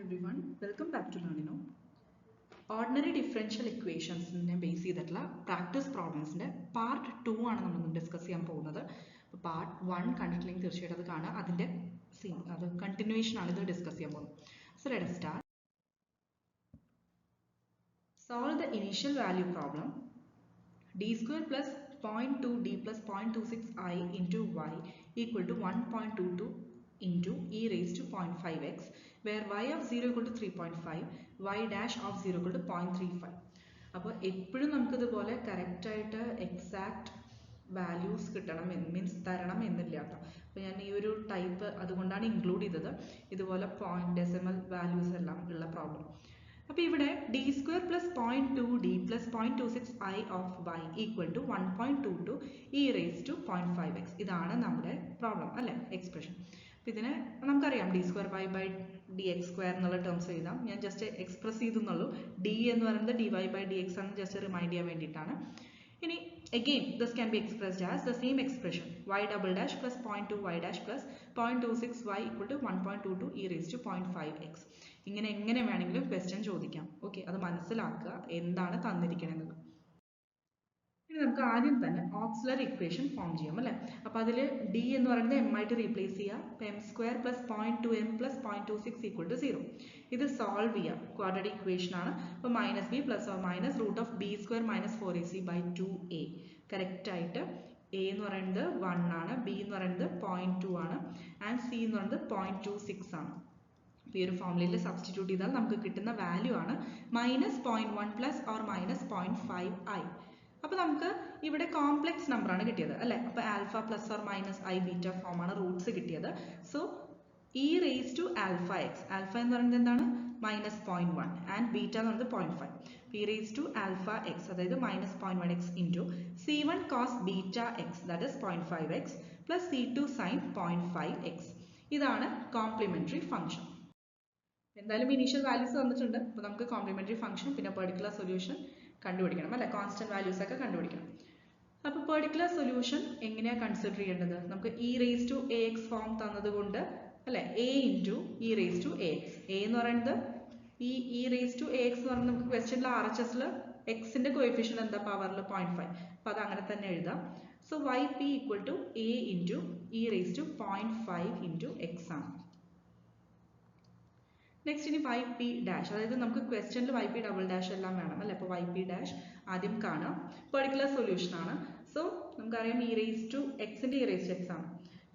everyone, welcome back to Learnino. Ordinary differential equations base ചെയ്തിട്ടുള്ള practice പ്രോബ്ലംസിന്റെ part 2 ആണ് നമ്മൾ discuss ചെയ്യാൻ പോകുന്നത്. പാർട്ട് 1 കണ്ടിട്ടില്ലെങ്കിൽ തീർച്ചയായിട്ടും അത് കാണുക. അതിന്റെ അത് കണ്ടിന്യൂവേഷൻ ആണ് ഇത് ഡിസ്കസ് ചെയ്യാൻ പോകുന്നത്. So let us start. Solve the initial value problem. D square plus 0.2d plus 0.26i into y equal to 1.22 into e raised to 0.5x, where y of 0 equal to 3.5, y dash of 0 equal to 0.35. അപ്പോൾ എപ്പോഴും നമുക്ക് ഇതുപോലെ correct ആയിട്ട് exact values കിട്ടണം means തരണം എന്നില്ല കേട്ടോ. അപ്പോൾ ഞാൻ ഈ ഒരു ടൈപ്പ് അതുകൊണ്ടാണ് ഇൻക്ലൂഡ് ചെയ്തത്, ഇതുപോലെ പോയിന്റ് ഡെസിമൽ വാല്യൂസ് എല്ലാം ഉള്ള പ്രോബ്ലം. അപ്പോൾ ഇവിടെ d square plus 0.2d plus 0.26i of y equal to 1.22 e raised to 0.5x. ഇതാണ് നമ്മുടെ പ്രോബ്ലം അല്ലേ, എക്സ്പ്രഷൻ. അപ്പോൾ ഇതിനെ നമുക്കറിയാം d square y by dx square എന്നുള്ള ടേംസ് എഴുതാം. ഞാൻ ജസ്റ്റ് എക്സ്പ്രസ് ചെയ്തെന്നുള്ളൂ. d എന്ന് പറയുന്നത് dy by dx ആണ്, ജസ്റ്റ് റിമൈൻഡ് ചെയ്യാൻ വേണ്ടിയിട്ടാണ്. ഇനി again this can be expressed as the same expression y double dash plus 0.2 y dash plus 0.26 y equal to 1.22 e raised to 0.5x. ഇങ്ങനെ എങ്ങനെ വേണമെങ്കിലും question ചോദിക്കാം. ഓക്കെ, അത് മനസ്സിലാക്കുക എന്താണ് തന്നിരിക്കുന്നത്. ഇനി നമുക്ക് ആദ്യം തന്നെ ഓക്സിലറി ഇക്വേഷൻ ഫോം ചെയ്യാം അല്ലേ. അപ്പോൾ അതിൽ d എന്ന് പറയുന്നത് m ആയിട്ട് റീപ്ലേസ് ചെയ്യുക. m square plus 0.2m plus 0.26 equal to 0. ഇത് സോൾവ് ചെയ്യാം, ക്വാഡ്രാറ്റിക് ഇക്വേഷൻ ആണ്. അപ്പോൾ minus B plus or minus root of B square minus 4ac by 2a. Correct ആയിട്ട് a എന്ന് പറയുന്നത് 1 ആണ്, b എന്ന് പറയുന്നത് 0.2 ആണ്, ആൻഡ് c എന്ന് പറയുന്നത് 0.26 ആണ്. ഈ ഒരു ഫോർമുലയിൽ സബ്സ്റ്റിറ്റ്യൂട്ട് ചെയ്താൽ നമുക്ക് കിട്ടുന്ന വാല്യൂ ആണ് minus 0.1 plus or minus 0.5i. അപ്പോൾ നമുക്ക് ഇവിടെ കോംപ്ലക്സ് നമ്പർ ആണ് കിട്ടിയത് അല്ലേ. അപ്പോൾ alpha plus or minus I beta form ആണ് റൂട്ട്സ് കിട്ടിയത്. So E raise to alpha X, alpha എന്ന് പറയുന്നത് എന്താണ് മൈനസ് 0.1 ആൻഡ് ബീറ്റ എന്ന് പറയുന്നത് 0.5. E raise to alpha x അതായത് minus 0.1x into c1 cos beta x that is 0.5x plus c2 sine 0.5x. ഇതാണ് complementary function. എന്തായാലും initial values തന്നിട്ടുണ്ട്. അപ്പോൾ നമുക്ക് കോംപ്ലിമെന്ററി ഫംഗ്ഷൻ പിന്നെ പെർട്ടിക്കുലർ സൊല്യൂഷൻ കണ്ടുപിടിക്കണം അല്ലെ, കോൺസ്റ്റന്റ് വാല്യൂസ് ഒക്കെ കണ്ടുപിടിക്കണം. അപ്പോൾ പെർട്ടിക്കുലർ സൊല്യൂഷൻ എങ്ങനെയാണ് കൺസിഡർ ചെയ്യേണ്ടത്? നമുക്ക് e raise to a x form തന്നതുകൊണ്ട് അല്ലെ, a into E raise to a x. A എന്ന് പറയുന്നത് ഈ e raise to a x എന്ന് പറയുന്നത് നമുക്ക് ക്വസ്റ്റ്യനിൽ ആർ എച്ച് എസിൽ എക്സിന്റെ കോഎഫിഷ്യൻ എന്താ പവറിൽ 0.5. അപ്പോൾ അത് അങ്ങനെ തന്നെ എഴുതാം. So Y P equal to A into E raise to 0.5 into X ആണ്. നെക്സ്റ്റ് ഇനി വൈ പി ഡാഷ്, അതായത് നമുക്ക് ക്വസ്റ്റ്യനിൽ വൈ പി ഡബിൾ ഡാഷ് എല്ലാം വേണം അല്ലേ. അപ്പോൾ വൈ പി ഡാഷ് ആദ്യം കാണാം, പെർട്ടിക്കുലർ സൊല്യൂഷൻ ആണ്. സോ നമുക്കറിയാം ഇ റേസ് ടു എക്സിന്റെ ഇ റേസ് ടു എക്സ് ആണ്,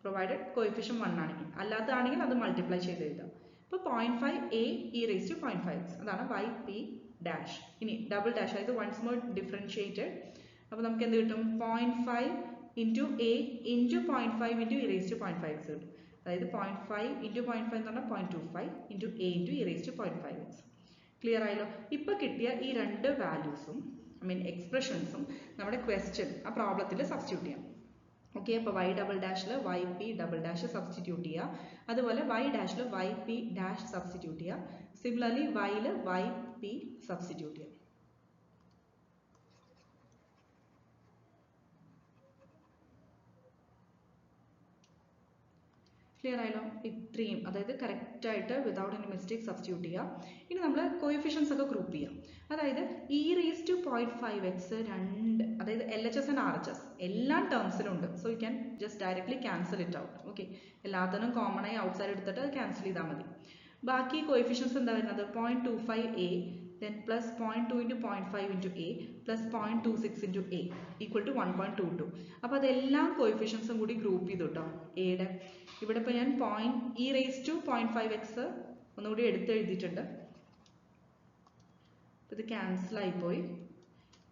പ്രൊവൈഡഡ് കോഎഫിഷ്യൻ 1 ആണെങ്കിൽ. അല്ലാത്തതാണെങ്കിൽ അത് മൾട്ടിപ്ലൈ ചെയ്ത് എഴുതാം. ഇപ്പോൾ 0.5 A E raise to 0.5x അതാണ് വൈ പി ഡാഷ്. ഇനി ഡബിൾ ഡാഷ് അതായത് വൺസ് മോർ ഡിഫറൻഷിയേറ്റഡ്. അപ്പോൾ നമുക്ക് എന്ത് കിട്ടും? 0.5 into A into 0.5 into E raise to 0.5x കിട്ടും. അതായത് 0.5 ഇൻറ്റു 0.5 എന്ന് പറഞ്ഞാൽ 0.25 into A into E raise to 0.5x. Clear ആയല്ലോ? ഇപ്പോൾ കിട്ടിയ ഈ രണ്ട് വാല്യൂസും എക്സ്പ്രഷൻസും നമ്മുടെ ക്വസ്റ്റ്യൻ ആ പ്രോബ്ലത്തിൽ സബ്സ്റ്റിറ്റ്യൂട്ട് ചെയ്യാം. ഓക്കെ, അപ്പോൾ വൈ ഡബിൾ ഡാഷിൽ y p double dash substitute ചെയ്യുക, അതുപോലെ വൈ ഡാഷിൽ വൈ പി ഡാഷ് സബ്സ്റ്റിറ്റ്യൂട്ട് ചെയ്യുക, സിമിലർലി വൈയിൽ വൈ പി സബ്സ്റ്റിറ്റ്യൂട്ട് ചെയ്യുക. ക്ലിയർ ആയല്ലോ? ഇത്രയും, അതായത് കറക്റ്റ് ആയിട്ട് വിതൗട്ട് എനി മിസ്റ്റേക്ക് സബ്സ്റ്റിറ്റ്യൂട്ട് ചെയ്യുക. ഇനി നമ്മൾ കോഎഫിഷ്യൻസ് ഒക്കെ ഗ്രൂപ്പ് ചെയ്യാം. അതായത് ഇ റേസ് ടു 0.5x രണ്ട്, അതായത് L H S and R H S എല്ലാ ടേംസിലുണ്ട്. So you can just directly cancel it out. Okay, എല്ലാത്തിനും കോമൺ ആയി ഔട്ട് സൈഡ് എടുത്തിട്ട് ക്യാൻസൽ ചെയ്താൽ മതി. ബാക്കി കോഎഫിഷ്യൻസ് എന്താ വരുന്നത്? 0.25a then plus 0.2 into 0.5 into a plus 0.26 into a equal to 1.22. അപ്പോൾ അതെല്ലാം കോഎഫിഷ്യൻസും കൂടി ഗ്രൂപ്പ് ചെയ്തു കേട്ടോ എയുടെ. ഇവിടെ ഇപ്പോൾ ഞാൻ ഇ റേസ് ടു 0.5x ഒന്നുകൂടി എടുത്ത് എഴുതിയിട്ടുണ്ട്. ഇത് ക്യാൻസൽ ആയിപ്പോയി.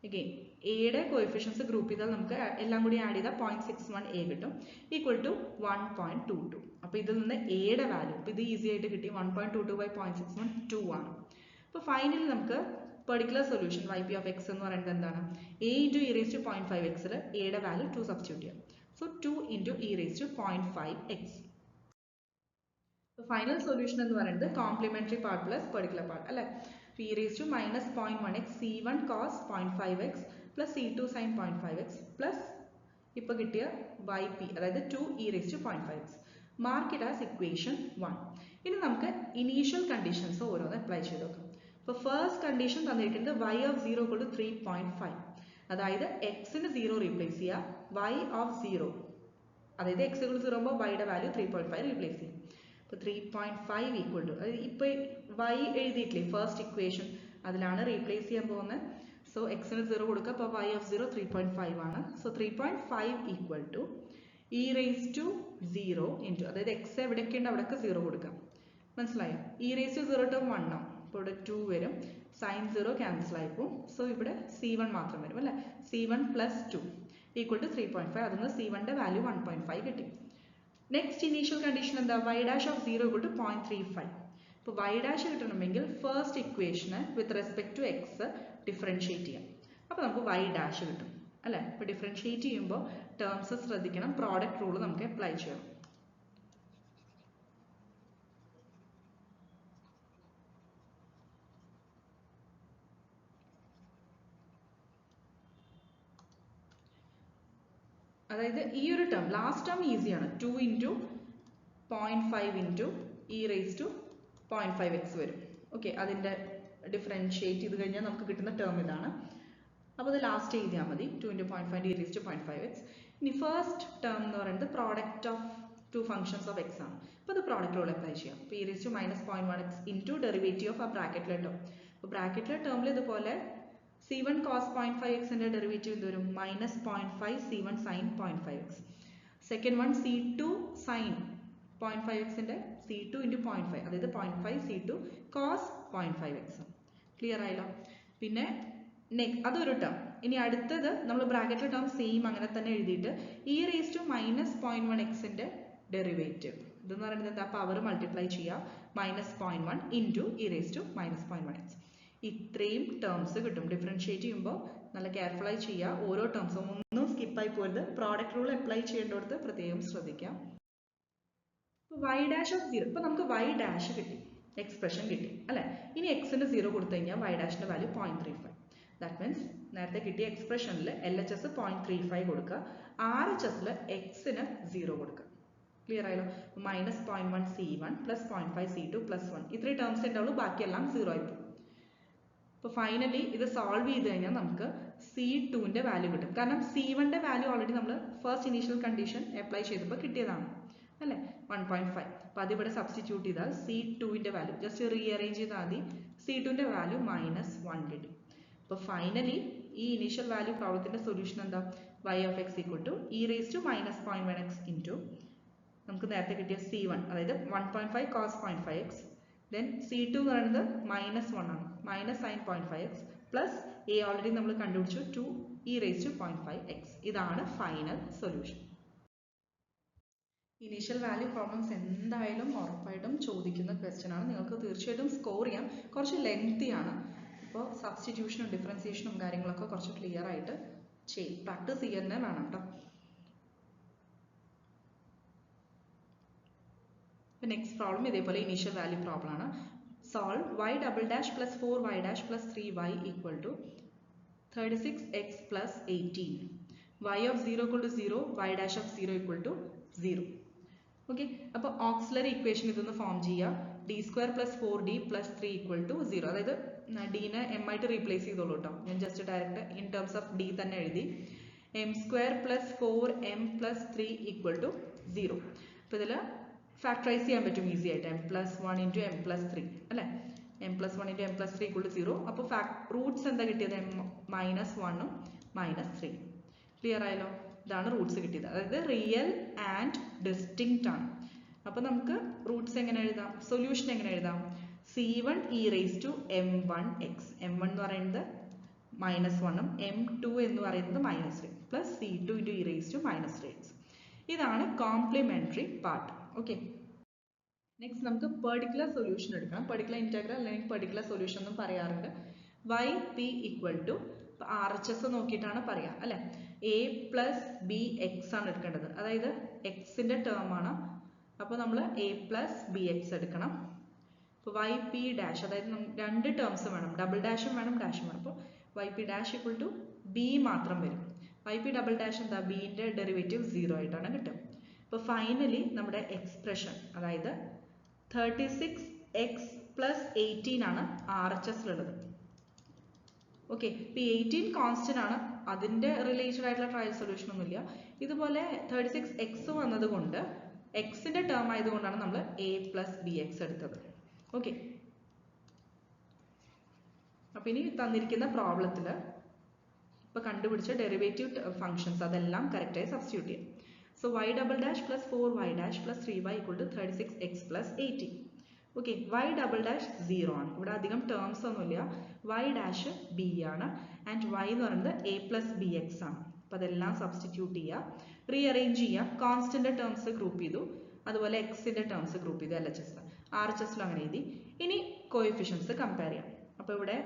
അഗെയിൻ എയുടെ കോഎഫിഷ്യൻസ് ഗ്രൂപ്പ് ചെയ്താൽ നമുക്ക് എല്ലാം കൂടി ആഡ് ചെയ്താൽ 0.61a കിട്ടും, ഈക്വൽ ടു 1.22. അപ്പോൾ ഇതിൽ നിന്ന് എയുടെ വാല്യൂ ഇപ്പോൾ ഇത് ഈസി ആയിട്ട് കിട്ടി. 1.22 by 0.61 2 ആണ്. അപ്പോൾ ഫൈനലി നമുക്ക് particular solution y p of x എന്ന് പറയുന്നത് എന്താണ്? A into E raise to 0.5x എയുടെ വാല്യൂ 2 സബ്സ്റ്റിറ്റ്യൂട്ട് ചെയ്യാം. സോ 2 into E raise to 0.5x. Final solution എന്ന് പറയുന്നത് complementary part plus particular part അല്ലേ. E raise to minus 0.1x c1 cos 0.5x plus c2 sine 0.5x plus ഇപ്പോൾ കിട്ടിയ y p അതായത് 2 e raise to 0.5x. Mark it as equation 1. ഇനി നമുക്ക് initial conditions ഓരോന്ന് apply ചെയ്ത് നോക്കാം. അപ്പോൾ ഫസ്റ്റ് കണ്ടീഷൻ തന്നിരിക്കുന്നത് y of 0 equal to 3.5. അതായത് എക്സിന് 0 റീപ്ലേസ് ചെയ്യുക, y of 0 അതായത് x equal to 0 ആകുമ്പോൾ വൈയുടെ വാല്യൂ 3.5 റീപ്ലേസ് ചെയ്യും. അപ്പോൾ 3.5 ഈക്വൽ ടു ഇപ്പോൾ y എഴുതിയിട്ടില്ലേ ഫസ്റ്റ് ഇക്വേഷൻ, അതിലാണ് റീപ്ലേസ് ചെയ്യാൻ പോകുന്നത്. സോ എക്സിന് 0 കൊടുക്കുക, അപ്പോൾ y of 0 3.5 ആണ്. So 3.5 equal to e raised to 0 into, അതായത് എക്സ് എവിടെയൊക്കെ ഉണ്ട് അവിടെയൊക്കെ 0 കൊടുക്കാം. മനസ്സിലായോ? e raised to 0 ടേം 1 ആവും, അപ്പോൾ ഇവിടെ 2 വരും, സൈൻ 0 ക്യാൻസൽ ആയി പോകും. സോ ഇവിടെ c1 മാത്രം വരും അല്ലേ, c1 പ്ലസ് 2 ഈക്വൽ ടു 3.5. അതൊന്ന് c1ന്റെ വാല്യൂ 1.5 കിട്ടി. നെക്സ്റ്റ് ഇനീഷ്യൽ കണ്ടീഷൻ എന്താ, y dash of 0 equal to 0.35. ഇപ്പോൾ y ഡാഷ് കിട്ടണമെങ്കിൽ ഫസ്റ്റ് ഇക്വേഷന് with respect to x differentiate ചെയ്യാം. അപ്പോൾ നമുക്ക് y ഡാഷ് കിട്ടും അല്ലേ. ഇപ്പോൾ ഡിഫറൻഷിയേറ്റ് ചെയ്യുമ്പോൾ ടേംസ് ശ്രദ്ധിക്കണം, പ്രോഡക്റ്റ് റൂൾ നമുക്ക് അപ്ലൈ ചെയ്യണം. അതായത് ഈ ഒരു ടേം ലാസ്റ്റ് ടേം ഈസിയാണ്, 2 into 0.5 into E raise to 0.5x വരും. ഓക്കെ, അതിൻ്റെ ഡിഫറൻഷിയേറ്റ് ചെയ്ത് കഴിഞ്ഞാൽ നമുക്ക് കിട്ടുന്ന ടേം ഇതാണ്. അപ്പോൾ അത് ലാസ്റ്റ് എഴുതിയാൽ മതി, 2 into 0.5 e raise to 0.5x. ഇനി ഫസ്റ്റ് ടേം എന്ന് പറയുന്നത് product of two functions of X ആണ്. അപ്പോൾ അത് പ്രോഡക്റ്റ് റൂൾ അപ്ലൈ ചെയ്യാം. അപ്പോൾ E raise to -0.1x into derivative of ആ ബ്രാക്കറ്റിലെ ടേം. അപ്പോൾ ബ്രാക്കറ്റിലെ ടേമിൽ ഇതുപോലെ c1 cos 0.5xന്റെ ഡെറിവേറ്റീവ് എന്ത് വരും, -0.5 c1 sin 0.5x. Second one c2 sin 0.5xന്റെ c2 into 0.5, അതായത് 0.5 c2 cos 0.5x. ക്ലിയർ ആയല്ലോ? പിന്നെ അതൊരു ടേം. ഇനി അടുത്തത് നമ്മൾ ബ്രാക്കറ്റിലെ ടേം സെയിം അങ്ങനെ തന്നെ എഴുതിയിട്ട് e റേസ് ടു -0.1xന്റെ ഡെറിവേറ്റീവ്, ഇതെന്ന് പറയുന്നത് എന്താ, പവർ മൾട്ടിപ്ലൈ ചെയ്യുക, -0.1 into E raise to -0.1x. ഇത്രയും ടേംസ് കിട്ടും. ഡിഫറൻഷിയേറ്റ് ചെയ്യുമ്പോൾ നല്ല കെയർഫുള്ളായി ചെയ്യുക, ഓരോ ടേംസും ഒന്നും സ്കിപ്പായി പോരുത്. പ്രോഡക്റ്റ് റൂൾ അപ്ലൈ ചെയ്യേണ്ടടുത്ത് പ്രത്യേകം ശ്രദ്ധിക്കാം. ഇപ്പോൾ y ഡാഷ് ഓഫ് 0, ഇപ്പോൾ നമുക്ക് y ഡാഷ് കിട്ടി, എക്സ്പ്രഷൻ കിട്ടി അല്ലേ. ഇനി എക്സിന് 0 കൊടുത്തു കഴിഞ്ഞാൽ y ഡാഷിൻ്റെ വാല്യൂ 0.35. ദാറ്റ് മീൻസ് നേരത്തെ കിട്ടിയ എക്സ്പ്രഷനിൽ LHS 0.35 കൊടുക്കുക, RHSൽ എക്സിന് 0 കൊടുക്കുക. ക്ലിയർ ആയല്ലോ? -0.1 c1 പ്ലസ് 0.5 c2 പ്ലസ് 1, ഇത്രയും ടേംസ് ഉണ്ടാവുള്ളൂ, ബാക്കിയെല്ലാം 0 ആയിപ്പോകും. അപ്പോൾ ഫൈനലി ഇത് സോൾവ് ചെയ്ത് കഴിഞ്ഞാൽ നമുക്ക് c2ന്റെ വാല്യൂ കിട്ടും. കാരണം c1ന്റെ വാല്യൂ ഓൾറെഡി നമ്മൾ ഫസ്റ്റ് ഇനീഷ്യൽ കണ്ടീഷൻ അപ്ലൈ ചെയ്തപ്പോൾ കിട്ടിയതാണ് അല്ലേ, 1.5. അപ്പോൾ അതിവിടെ സബ്സ്റ്റിറ്റ്യൂട്ട് ചെയ്താൽ c2ന്റെ വാല്യൂ ജസ്റ്റ് റീഅറേഞ്ച് ചെയ്താൽ മതി, c2ന്റെ വാല്യൂ -1 കിട്ടി. അപ്പോൾ ഫൈനലി ഈ ഇനീഷ്യൽ വാല്യൂ പ്രോബ്ലത്തിന്റെ സൊല്യൂഷൻ എന്താ, y of x equal to e raised to -0.1x into നമുക്ക് നേരത്തെ കിട്ടിയ c1, അതായത് 1.5 cos 0.5x, then c2 എന്ന് പറയുന്നത് -1 ആണ്, -sin 0.5x plus a already നമ്മൾ കണ്ടുപിടിച്ചു 2 e raised to 0.5x. ഇതാണ് final solution. Initial value problems എന്തായാലും ഉറപ്പായിട്ടും ചോദിക്കുന്ന ക്വസ്റ്റ്യൻ ആണ്, നിങ്ങൾക്ക് തീർച്ചയായിട്ടും സ്കോർ ചെയ്യാം. കുറച്ച് ലെങ്തി ആണ്, അപ്പോൾ സബ്സ്റ്റിറ്റ്യൂഷനും ഡിഫറൻസിയേഷനും കാര്യങ്ങളൊക്കെ കുറച്ച് ക്ലിയർ ആയിട്ട് പ്രാക്ടീസ് ചെയ്യാൻ തന്നെ വേണം കേട്ടോ. നെക്സ്റ്റ് പ്രോബ്ലം ഇതേപോലെ ഇനീഷ്യൽ വാല്യൂ പ്രോബ്ലം ആണ്. Solve y double dash plus 4y dash plus 3y equal to 36x plus 18. y of 0 equal to 0, y dash of 0 equal to 0. Okay, അപ്പോൾ ഓക്സിലറി ഇക്വേഷൻ ഇതൊന്ന് form ചെയ്യുക. d² plus 4d plus 3 equal to 0. അതായത് ഡീനെ m ആയിട്ട് replace ചെയ്തോളൂ കേട്ടോ, ഞാൻ just direct in terms of d തന്നെ എഴുതി. m² plus 4m plus 3 equal to 0. അപ്പോൾ ഇതിൽ ഫാക്ടറൈസ് ചെയ്യാൻ പറ്റും ഈസി ആയിട്ട്, m+1 ഇൻറ്റു m+3 അല്ലേ, m+1 into m+3 equal to 0. അപ്പോൾ റൂട്ട്സ് എന്താ കിട്ടിയത്, -1ഉം -3. ക്ലിയർ ആയല്ലോ? ഇതാണ് റൂട്ട്സ് കിട്ടിയത്, അതായത് റിയൽ ആൻഡ് ഡിസ്റ്റിങ്ക്റ്റ് ആണ്. അപ്പോൾ നമുക്ക് റൂട്ട്സ് എങ്ങനെ എഴുതാം, സൊല്യൂഷൻ എങ്ങനെ എഴുതാം, c1 e raised to m1x, m1 എന്ന് പറയുന്നത് -1ഉം m2 എന്ന് പറയുന്നത് -3 plus c2 into e raised to -3x. ഇതാണ് കോംപ്ലിമെന്ററി പാർട്ട്. ഓക്കെ, നെക്സ്റ്റ് നമുക്ക് പെർട്ടിക്കുലർ സൊല്യൂഷൻ എടുക്കണം. പെർട്ടിക്കുലർ ഇന്റഗ്രൽ അല്ലെങ്കിൽ പെർട്ടിക്കുലർ സൊല്യൂഷൻ എന്നും പറയാറുണ്ട്. y p equal to RHS നോക്കിയിട്ടാണ് പറയാ അല്ലെ, a പ്ലസ് ബി എക്സ് ആണ് എടുക്കേണ്ടത്, അതായത് എക്സിന്റെ ടേം ആണ്. അപ്പോൾ നമ്മൾ a പ്ലസ് ബി എക്സ് എടുക്കണം. അപ്പോൾ y p ഡാഷ്, അതായത് രണ്ട് ടേംസ് വേണം, ഡബിൾ ഡാഷും വേണം ഡാഷും വേണം. അപ്പോൾ y p dash equal to b മാത്രം വരും. y p ഡബിൾ ഡാഷ് എന്താ, ബിന്റെ ഡെറിവേറ്റീവ് 0 ആയിട്ടാണ് കിട്ടുക. അപ്പോൾ ഫൈനലി നമ്മുടെ എക്സ്പ്രഷൻ, അതായത് 36x plus 18 ആണ് RHSലുള്ളത്. ഓക്കെ, ഇപ്പം 18 കോൺസ്റ്റന്റ് ആണ്, അതിൻ്റെ റിലേറ്റഡ് ആയിട്ടുള്ള ട്രയൽ സൊല്യൂഷൻ ഒന്നുമില്ല. ഇതുപോലെ 36x വന്നത് കൊണ്ട് എക്സിൻ്റെ ടേം ആയതുകൊണ്ടാണ് നമ്മൾ a പ്ലസ് ബി എക്സ് എടുത്തത്. ഓക്കെ, അപ്പം ഇനി തന്നിരിക്കുന്ന പ്രോബ്ലത്തിൽ ഇപ്പോൾ കണ്ടുപിടിച്ച ഡെറിവേറ്റീവ് ഫംഗ്ഷൻസ് അതെല്ലാം കറക്റ്റായി സബ്സ്റ്റിറ്റ്യൂട്ട് ചെയ്യാം. So y double dash plus 4y dash plus 3y equal to 36x plus 18. Okay, y double dash 0 ആണ്, ഇവിടെ അധികം ടേംസ് ഒന്നുമില്ല. y ഡാഷ് b ആണ് ആൻഡ് y എന്ന് പറയുന്നത് a പ്ലസ് ബി എക്സ് ആണ്. അപ്പോൾ അതെല്ലാം സബ്സ്റ്റിറ്റ്യൂട്ട് ചെയ്യുക, റീഅറേഞ്ച് ചെയ്യുക. കോൺസ്റ്റന്റ് ടേംസ് ഗ്രൂപ്പ് ചെയ്തു, അതുപോലെ എക്സിൻ്റെ ടേംസ് ഗ്രൂപ്പ് ചെയ്തു. LHS RHSലും അങ്ങനെ എഴുതി. ഇനി കോഎഫിഷ്യൻസ് കമ്പയർ ചെയ്യാം. അപ്പോൾ ഇവിടെ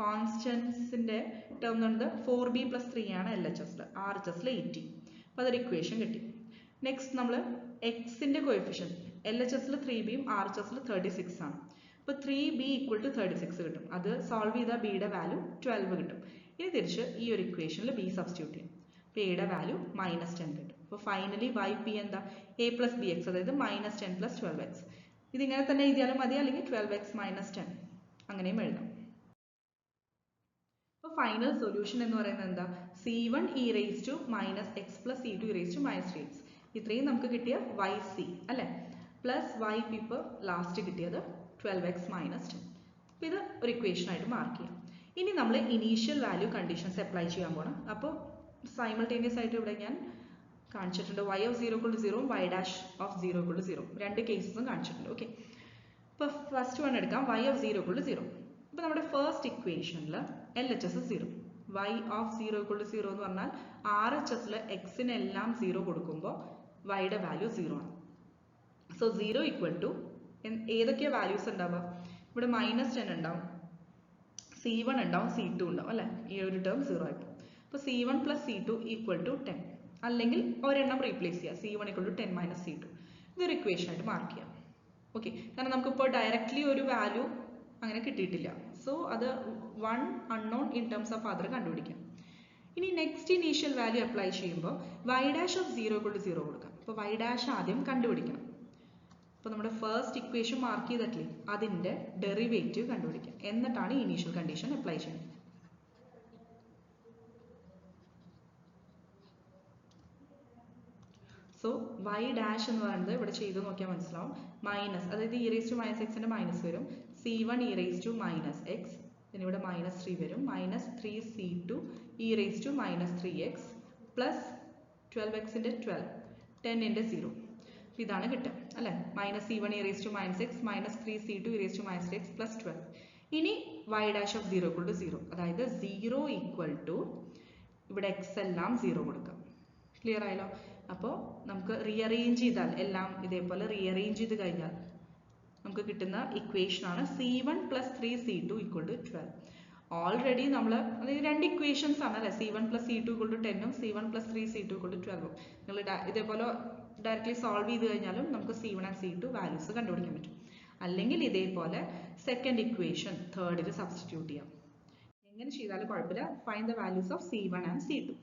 കോൺസ്റ്റൻസിൻ്റെ ടേം എന്ന് പറയുന്നത് 4b പ്ലസ് 3 ആണ് LHSൽ, RHSൽ 80. അപ്പോൾ അതൊരു ഇക്വേഷൻ കിട്ടി. നെക്സ്റ്റ് നമ്മൾ എക്സിൻ്റെ കോഎഫിഷ്യൻ LHSൽ 3bയും RHSൽ 36 ആണ്. അപ്പോൾ 3b ഈക്വൽ ടു 36 കിട്ടും. അത് സോൾവ് ചെയ്താൽ ബിയുടെ വാല്യൂ 12 കിട്ടും. ഇനി തിരിച്ച് ഈ ഒരു ഇക്വേഷനിൽ b സബ്സ്റ്റിറ്റ്യൂട്ട് ചെയ്യും. അപ്പോൾ എയുടെ വാല്യൂ -10 കിട്ടും. അപ്പോൾ ഫൈനലി y എന്താ, a പ്ലസ് ബി എക്സ്, അതായത് -10 പ്ലസ് 12x. ഇതിങ്ങനെ തന്നെ എഴുതിയാലും മതി, അല്ലെങ്കിൽ 12x - 10 അങ്ങനെയും എഴുതാം. അപ്പോൾ ഫൈനൽ സൊല്യൂഷൻ എന്ന് പറയുന്നത് എന്താ, c1 e raised to -x plus c2 e raised to -3x. ഇത്രയും നമുക്ക് കിട്ടിയ yc അല്ലേ, പ്ലസ് yp ഇപ്പോൾ ലാസ്റ്റ് കിട്ടിയത് 12x - 10. അപ്പോൾ ഇത് ഒരു ഇക്വേഷൻ ആയിട്ട് മാർക്ക് ചെയ്യാം. ഇനി നമ്മൾ ഇനീഷ്യൽ വാല്യൂ കണ്ടീഷൻസ് അപ്ലൈ ചെയ്യാൻ പോകണം. അപ്പോൾ സൈമൾട്ടേനിയസ് ആയിട്ട് ഇവിടെ ഞാൻ കാണിച്ചിട്ടുണ്ട് y of 0 equal to 0, y dash of 0 equal to 0, രണ്ട് കേസസും കാണിച്ചിട്ടുണ്ട്. ഓക്കെ, ഇപ്പോൾ ഫസ്റ്റ് വൺ എടുക്കാം, y of 0 equal to 0. അപ്പോൾ നമ്മുടെ ഫസ്റ്റ് ഇക്വേഷനിൽ LHS 0, y of 0 equal to 0 എന്ന് പറഞ്ഞാൽ RHSൽ എക്സിനെല്ലാം 0 കൊടുക്കുമ്പോൾ yയുടെ വാല്യൂ 0 ആണ്. സോ 0 ഈക്വൽ ടു ഏതൊക്കെയാണ് വാല്യൂസ് ഉണ്ടാവുക, ഇവിടെ -10 ഉണ്ടാവും, c1 ഉണ്ടാവും, c2 ഉണ്ടാവും അല്ലേ, ഈ ഒരു ടേം 0 ആയിട്ട്. അപ്പോൾ c1 plus c2 equal to 10, അല്ലെങ്കിൽ ഒരെണ്ണം റീപ്ലേസ് ചെയ്യുക, c1 equal to 10 minus c2. ഇതൊരു ഇക്വേഷൻ ആയിട്ട് മാർക്ക് ചെയ്യാം. ഓക്കെ, കാരണം നമുക്കിപ്പോൾ ഡയറക്റ്റ്ലി ഒരു വാല്യൂ അങ്ങനെ കിട്ടിയിട്ടില്ല. സോ അത് one unknown in terms of other കണ്ടുപിടിക്കാം. ഇനി നെക്സ്റ്റ് ഇനീഷ്യൽ വാല്യൂ അപ്ലൈ ചെയ്യുമ്പോൾ y dash of 0 equal to 0 കൊടുക്കാം. അപ്പോൾ y ഡാഷ് ആദ്യം കണ്ടുപിടിക്കണം. അപ്പോൾ നമ്മുടെ ഫസ്റ്റ് ഇക്വേഷൻ മാർക്ക് ചെയ്തിട്ടില്ലേ, അതിൻ്റെ ഡെറിവേറ്റീവ് കണ്ടുപിടിക്കാം, എന്നിട്ടാണ് ഇനീഷ്യൽ കണ്ടീഷൻ അപ്ലൈ ചെയ്യുന്നത്. സോ y ഡാഷ് എന്ന് പറയുന്നത് ഇവിടെ ചെയ്ത് നോക്കിയാൽ മനസ്സിലാവും, മൈനസ്, അതായത് e raised to -xന്റെ മൈനസ് വരും, c1 e raised to -x, പിന്നെ ഇവിടെ -3 വരും, -3c2 e raised to -3x plus 12xന്റെ 12, 10ന്റെ 0. ഇതാണ് കിട്ടുക അല്ലേ, -c1 e raised to -x, -3c2 e raised to -x plus 12. ഇനി y dash of 0 equal to 0, അതായത് 0 ഈക്വൽ ടു ഇവിടെ x എല്ലാം 0 കൊടുക്കാം. ക്ലിയർ ആയല്ലോ. അപ്പോൾ നമുക്ക് റീഅറേഞ്ച് ചെയ്താൽ എല്ലാം ഇതേപോലെ റീഅറേഞ്ച് ചെയ്ത് കഴിഞ്ഞാൽ നമുക്ക് കിട്ടുന്ന ഇക്വേഷനാണ് c1 plus 3c2 equal to 12. Already നമ്മൾ അതായത് രണ്ട് ഇക്വേഷൻസ് ആണ് അല്ലേ, c1 plus c2 equal to 10ഉം c1 plus 3c2 equal to 12ഉം. നിങ്ങൾ ഇതേപോലെ ഡയറക്റ്റ്ലി സോൾവ് ചെയ്ത് കഴിഞ്ഞാലും നമുക്ക് c1 ആൻഡ് c2 വാല്യൂസ് കണ്ടുപിടിക്കാൻ പറ്റും. അല്ലെങ്കിൽ ഇതേപോലെ സെക്കൻഡ് ഇക്വേഷൻ തേർഡിൽ സബ്സ്റ്റിറ്റ്യൂട്ട് ചെയ്യാം. എങ്ങനെ ചെയ്താലും കുഴപ്പമില്ല, find the values of c1 and c2.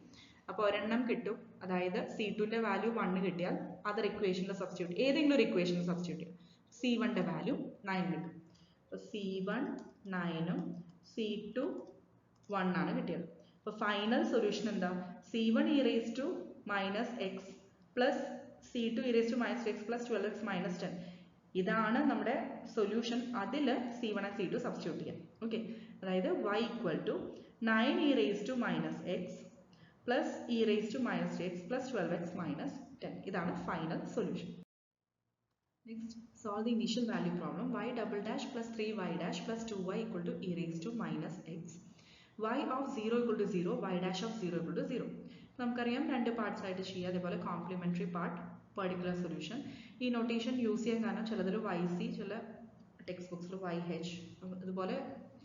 അപ്പോൾ ഒരെണ്ണം കിട്ടും, അതായത് c2ന്റെ വാല്യൂ 1 കിട്ടിയാൽ അതർ ഇക്വേഷനിൽ സബ്സ്റ്റിറ്റ്യൂട്ട്, ഏതെങ്കിലും ഒരു ഇക്വേഷനിൽ സബ്സ്റ്റിറ്റ്യൂട്ട് ചെയ്യാം. c1ന്റെ വാല്യൂ 9 കിട്ടും. അപ്പോൾ c1 9ഉം c2 1 ആണ് കിട്ടിയത്. അപ്പോൾ ഫൈനൽ സൊല്യൂഷൻ എന്താ, c1 e raised to -x plus c2 e raised to -x plus 12x - 10. ഇതാണ് നമ്മുടെ സൊല്യൂഷൻ. അതിൽ c1 ആൻഡ് c2 സബ്സ്റ്റിറ്റ്യൂട്ട് ചെയ്യാം. ഓക്കെ, അതായത് y equal to 9 e raised to -x plus e raised to -x plus 12x - 10. ഇതാണ് final solution. Next solve the initial value problem. y double dash plus 3y dash plus 2y equal to e raised to -x, y of 0 equal to 0, y dash of 0 equal to 0. നമുക്കറിയാം രണ്ട് parts ആയിട്ട് ചെയ്യുക, അതേപോലെ complementary part, particular solution. ഈ notation use ചെയ്യാൻ കാരണം ചിലതിൽ yc, ചില ടെക്സ്റ്റ് ബുക്സിൽ yh, ഇതുപോലെ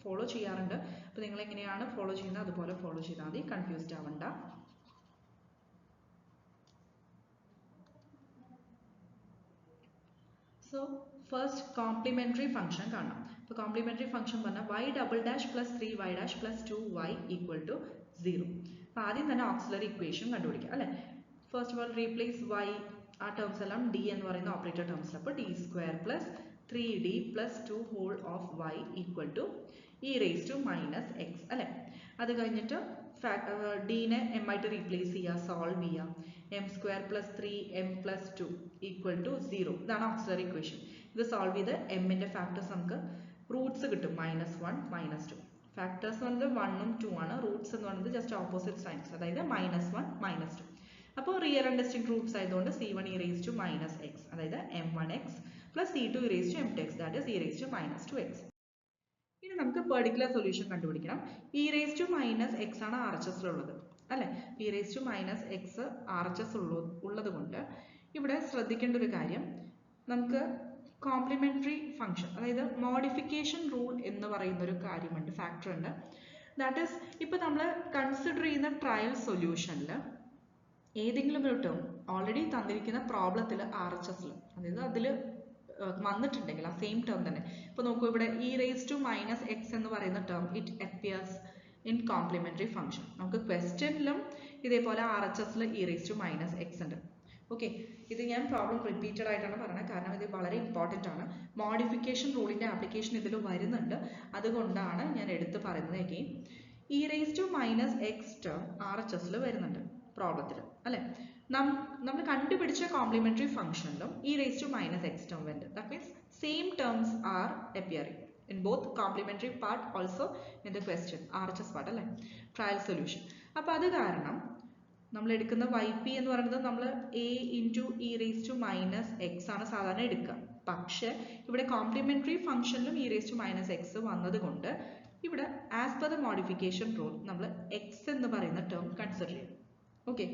ഫോളോ ചെയ്യാറുണ്ട്. അപ്പോൾ നിങ്ങൾ എങ്ങനെയാണ് ഫോളോ ചെയ്യുന്നത് അതുപോലെ ഫോളോ ചെയ്താൽ മതി, കൺഫ്യൂസ്ഡ് ആവണ്ട. സോ ഫസ്റ്റ് കോംപ്ലിമെന്ററി ഫംഗ്ഷൻ കാണാം. അപ്പോൾ കോംപ്ലിമെന്ററി ഫംഗ്ഷൻ പറഞ്ഞാൽ y double dash plus 3y dash plus 2y equal to 0. അപ്പോൾ ആദ്യം തന്നെ ഓക്സിലറി ഇക്വേഷൻ കണ്ടുപിടിക്കാം അല്ലേ. First of all replace y, ആ ടേംസ് എല്ലാം d എന്ന് പറയുന്ന ഓപ്പറേറ്റർ ടേംസിൽ, അപ്പോൾ d² plus 3d plus 2 whole of y equal to e raised to minus x അല്ലേ. അത് കഴിഞ്ഞിട്ട് ഡീനെ എം ആയിട്ട് റീപ്ലേസ് ചെയ്യുക, സോൾവ് ചെയ്യുക. M square plus 3m plus 2 equal to 0. ഇതാണ് ഓക്സിലറി ഇക്വേഷൻ. ഇത് സോൾവ് ചെയ്ത് എമ്മിൻ്റെ ഫാക്ടേഴ്സ് നമുക്ക് റൂട്ട്സ് കിട്ടും, -1 -2. ഫാക്ടേഴ്സ് എന്ന് പറയുന്നത് 1 ഉം 2 ആണ്. റൂട്ട്സ് എന്ന് പറയുന്നത് ജസ്റ്റ് ഓപ്പോസിറ്റ് സൈൻസ്, അതായത് -1 -2. അപ്പോൾ റിയൽ ആൻഡ് ഡിസ്റ്റിങ്ക്ട് റൂട്ട്സ് ആയതുകൊണ്ട് c1 e raised to minus x, അതായത് m1x plus c2 e raised to m2x, that is e raised to minus 2x. ഇനി നമുക്ക് പെർട്ടിക്കുലർ സൊല്യൂഷൻ കണ്ടുപിടിക്കണം. e raised to minus x ആണ് RHS ഉള്ളത് അല്ലേ. e raised to minus x RHS ഉള്ളത് കൊണ്ട് ഇവിടെ ശ്രദ്ധിക്കേണ്ട ഒരു കാര്യം, നമുക്ക് കോംപ്ലിമെന്ററി ഫംഗ്ഷൻ, അതായത് മോഡിഫിക്കേഷൻ റൂൾ എന്ന് പറയുന്ന ഒരു കാര്യമുണ്ട്, ഫാക്ടർ ഉണ്ട്. ദാറ്റ് ഈസ് ഇപ്പോൾ നമ്മൾ കൺസിഡർ ചെയ്യുന്ന ട്രയൽ സൊല്യൂഷനിൽ ഏതെങ്കിലും ഒരു ടേം ഓൾറെഡി തന്നിരിക്കുന്ന പ്രോബ്ലത്തിൽ RHSൽ, അതായത് അതിൽ വന്നിട്ടുണ്ടെങ്കിൽ ആ സെയിം ടേം തന്നെ, ഇപ്പോൾ നോക്കൂ ഇവിടെ e raised to minus x എന്ന് പറയുന്ന term it appears in complementary function. നമുക്ക് ക്വസ്റ്റ്യനിലും ഇതേപോലെ RHSൽ e raised to minus x ഉണ്ട്. ഓക്കെ, ഇത് ഞാൻ പ്രോബ്ലം റിപ്പീറ്റഡ് ആയിട്ടാണ് പറയുന്നത്, കാരണം ഇത് വളരെ ഇമ്പോർട്ടൻ്റ് ആണ്. മോഡിഫിക്കേഷൻ റൂളിൻ്റെ ആപ്ലിക്കേഷൻ ഇതിൽ വരുന്നുണ്ട്, അതുകൊണ്ടാണ് ഞാൻ എടുത്ത് പറയുന്നത്. Again e raised to minus x term RHSൽ വരുന്നുണ്ട് പ്രോബ്ലത്തിൽ അല്ലേ. നമ്മൾ കണ്ടുപിടിച്ച കോംപ്ലിമെന്ററി ഫംഗ്ഷനിലും e raised to minus x term വരുന്നുണ്ട്. That means same terms are appearing in both complementary part also in the question, RHS part അല്ലേ, ട്രയൽ സൊല്യൂഷൻ. അപ്പോൾ അത് കാരണം നമ്മൾ എടുക്കുന്ന yp എന്ന് പറയുന്നത് നമ്മൾ a into e raised to minus x ആണ് സാധാരണ എടുക്കുക. പക്ഷേ ഇവിടെ കോംപ്ലിമെന്ററി ഫംഗ്ഷനിലും e raised to minus x വന്നത് കൊണ്ട് ഇവിടെ as per the modification rule നമ്മൾ x എന്ന് പറയുന്ന ടേം കൺസിഡർ ചെയ്യും. ഓക്കെ,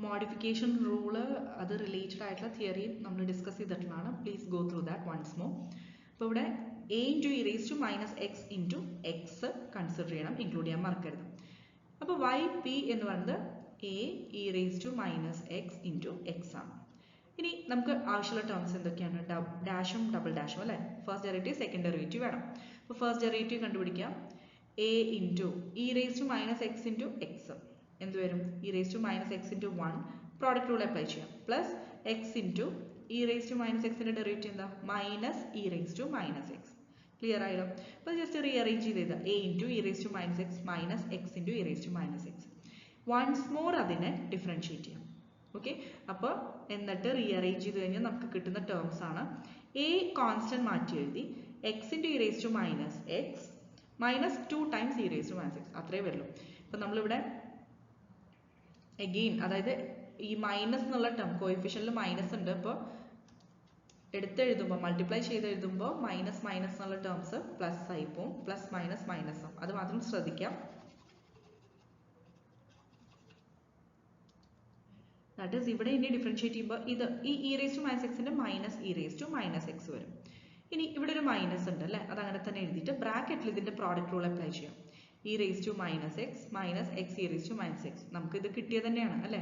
മോഡിഫിക്കേഷൻ റൂള് അത് റിലേറ്റഡ് ആയിട്ടുള്ള തിയറി നമ്മൾ ഡിസ്കസ് ചെയ്തിട്ടുള്ളതാണ്. Please go through that once more. അപ്പോൾ ഇവിടെ a into e raised to minus x into x consider ചെയ്യണം, ഇൻക്ലൂഡ് ചെയ്യാൻ മറക്കരുത്. അപ്പോൾ yp എന്ന് പറയുന്നത് a e raised to minus x into x ആണ്. ഇനി നമുക്ക് ആവശ്യമുള്ള ടേംസ് എന്തൊക്കെയാണ്? ഡാഷും ഡബിൾ ഡാഷും അല്ലേ. ഫസ്റ്റ് ഡെറിവേറ്റീവ് സെക്കൻഡ് ഡെറിവേറ്റീവ് വേണം. അപ്പോൾ ഫസ്റ്റ് ഡെറിവേറ്റീവ് കണ്ടുപിടിക്കാം. a into e raised to minus x into x എന്ത് വരും? e raised to minus x into 1, product rule apply ചെയ്യാം, plus x into e raised to minus x ന്റെ derivative എന്താ? Minus e raised to minus x. Clear ആയല്ലോ? അപ്പോൾ just rearrange ചെയ്ത് a into e raised to minus x minus x into e raised to minus x. Once more അതിനെ differentiate ചെയ്യാം. Okay, അപ്പോൾ എന്നിട്ട് rearrange ചെയ്ത് കഴിഞ്ഞാൽ നമുക്ക് കിട്ടുന്ന ടേംസ് ആണ് a കോൺസ്റ്റന്റ് മാറ്റി എഴുതി x into e raised to minus x minus 2 times e raised to minus x, അത്രേ വരുള്ളൂ. അപ്പോൾ നമ്മളിവിടെ അഗെയിൻ, അതായത് ഈ മൈനസ് എന്നുള്ള ടേം കോഎഫിഷ്യന്റിൽ മൈനസ് ഉണ്ട്, അപ്പോൾ എടുത്തെഴുതുമ്പോൾ മൾട്ടിപ്ലൈ ചെയ്ത് എഴുതുമ്പോൾ മൈനസ് മൈനസ് എന്നുള്ള ടേംസ് പ്ലസ് ആയി പോവും, പ്ലസ് മൈനസ് മൈനസ് ആവും, അത് മാത്രം ശ്രദ്ധിക്കാം. ദാറ്റ് ഈസ് ഇവിടെ ഇനി ഡിഫറൻഷിയേറ്റ് ചെയ്യുമ്പോൾ ഇത് ഈ e raised to minus x ന്റെ minus e raised to minus x വരും. ഇനി ഇവിടെ ഒരു മൈനസ് ഉണ്ട് അല്ലേ, അത് അങ്ങനെ തന്നെ എഴുതിയിട്ട് ബ്രാക്കറ്റിൽ ഇതിന്റെ പ്രോഡക്റ്റ് റൂൾ അപ്ലൈ ചെയ്യാം. e raised to minus x minus x e raised to minus x, നമുക്ക് ഇത് കിട്ടിയത് തന്നെയാണ് അല്ലേ.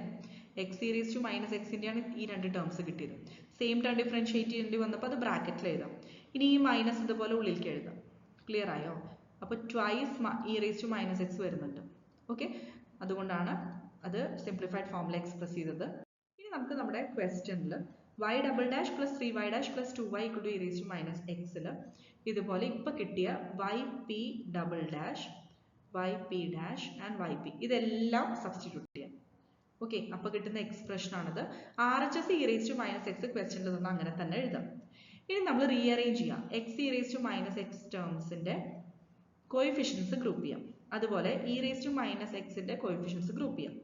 x e raised to minus x ൻ്റെയാണ് ഈ രണ്ട് ടേംസ് കിട്ടിയത്. സെയിം ടേം ഡിഫറൻഷിയേറ്റ് ചെയ്യേണ്ടി വന്നപ്പോൾ അത് ബ്രാക്കറ്റിൽ എഴുതാം. ഇനി ഈ മൈനസ് ഇതുപോലെ ഉള്ളിലേക്ക് എഴുതാം. ക്ലിയർ ആയോ? അപ്പോൾ twice e raised to minus x വരുന്നുണ്ട്. ഓക്കെ, അതുകൊണ്ടാണ് അത് സിംപ്ലിഫൈഡ് ഫോമിൽ എക്സ്പ്രസ് ചെയ്തത്. ഇനി നമുക്ക് നമ്മുടെ ക്വസ്റ്റ്യനിൽ y double dash plus 3y dash plus 2y equal to e raised to minus x ഇതുപോലെ ഇപ്പോൾ കിട്ടിയ yp double dash yp dash and yp ഇതെല്ലാം സബ്സ്റ്റിറ്റ്യൂട്ട് ചെയ്യാം. ഓക്കെ, അപ്പോൾ കിട്ടുന്ന എക്സ്പ്രഷൻ ആണിത്. RHS e raised to minus x ക്വസ്റ്റ്യനിൽ നിന്ന് അങ്ങനെ തന്നെ എഴുതാം. ഇനി നമ്മൾ റീഅറേഞ്ച് ചെയ്യാം. x e raised to minus x ടേംസിന്റെ കോഎഫിഷ്യൻസ് ഗ്രൂപ്പ് ചെയ്യാം, അതുപോലെ e raised to minus x ന്റെ കോഎഫിഷ്യൻസ് ഗ്രൂപ്പ് ചെയ്യാം.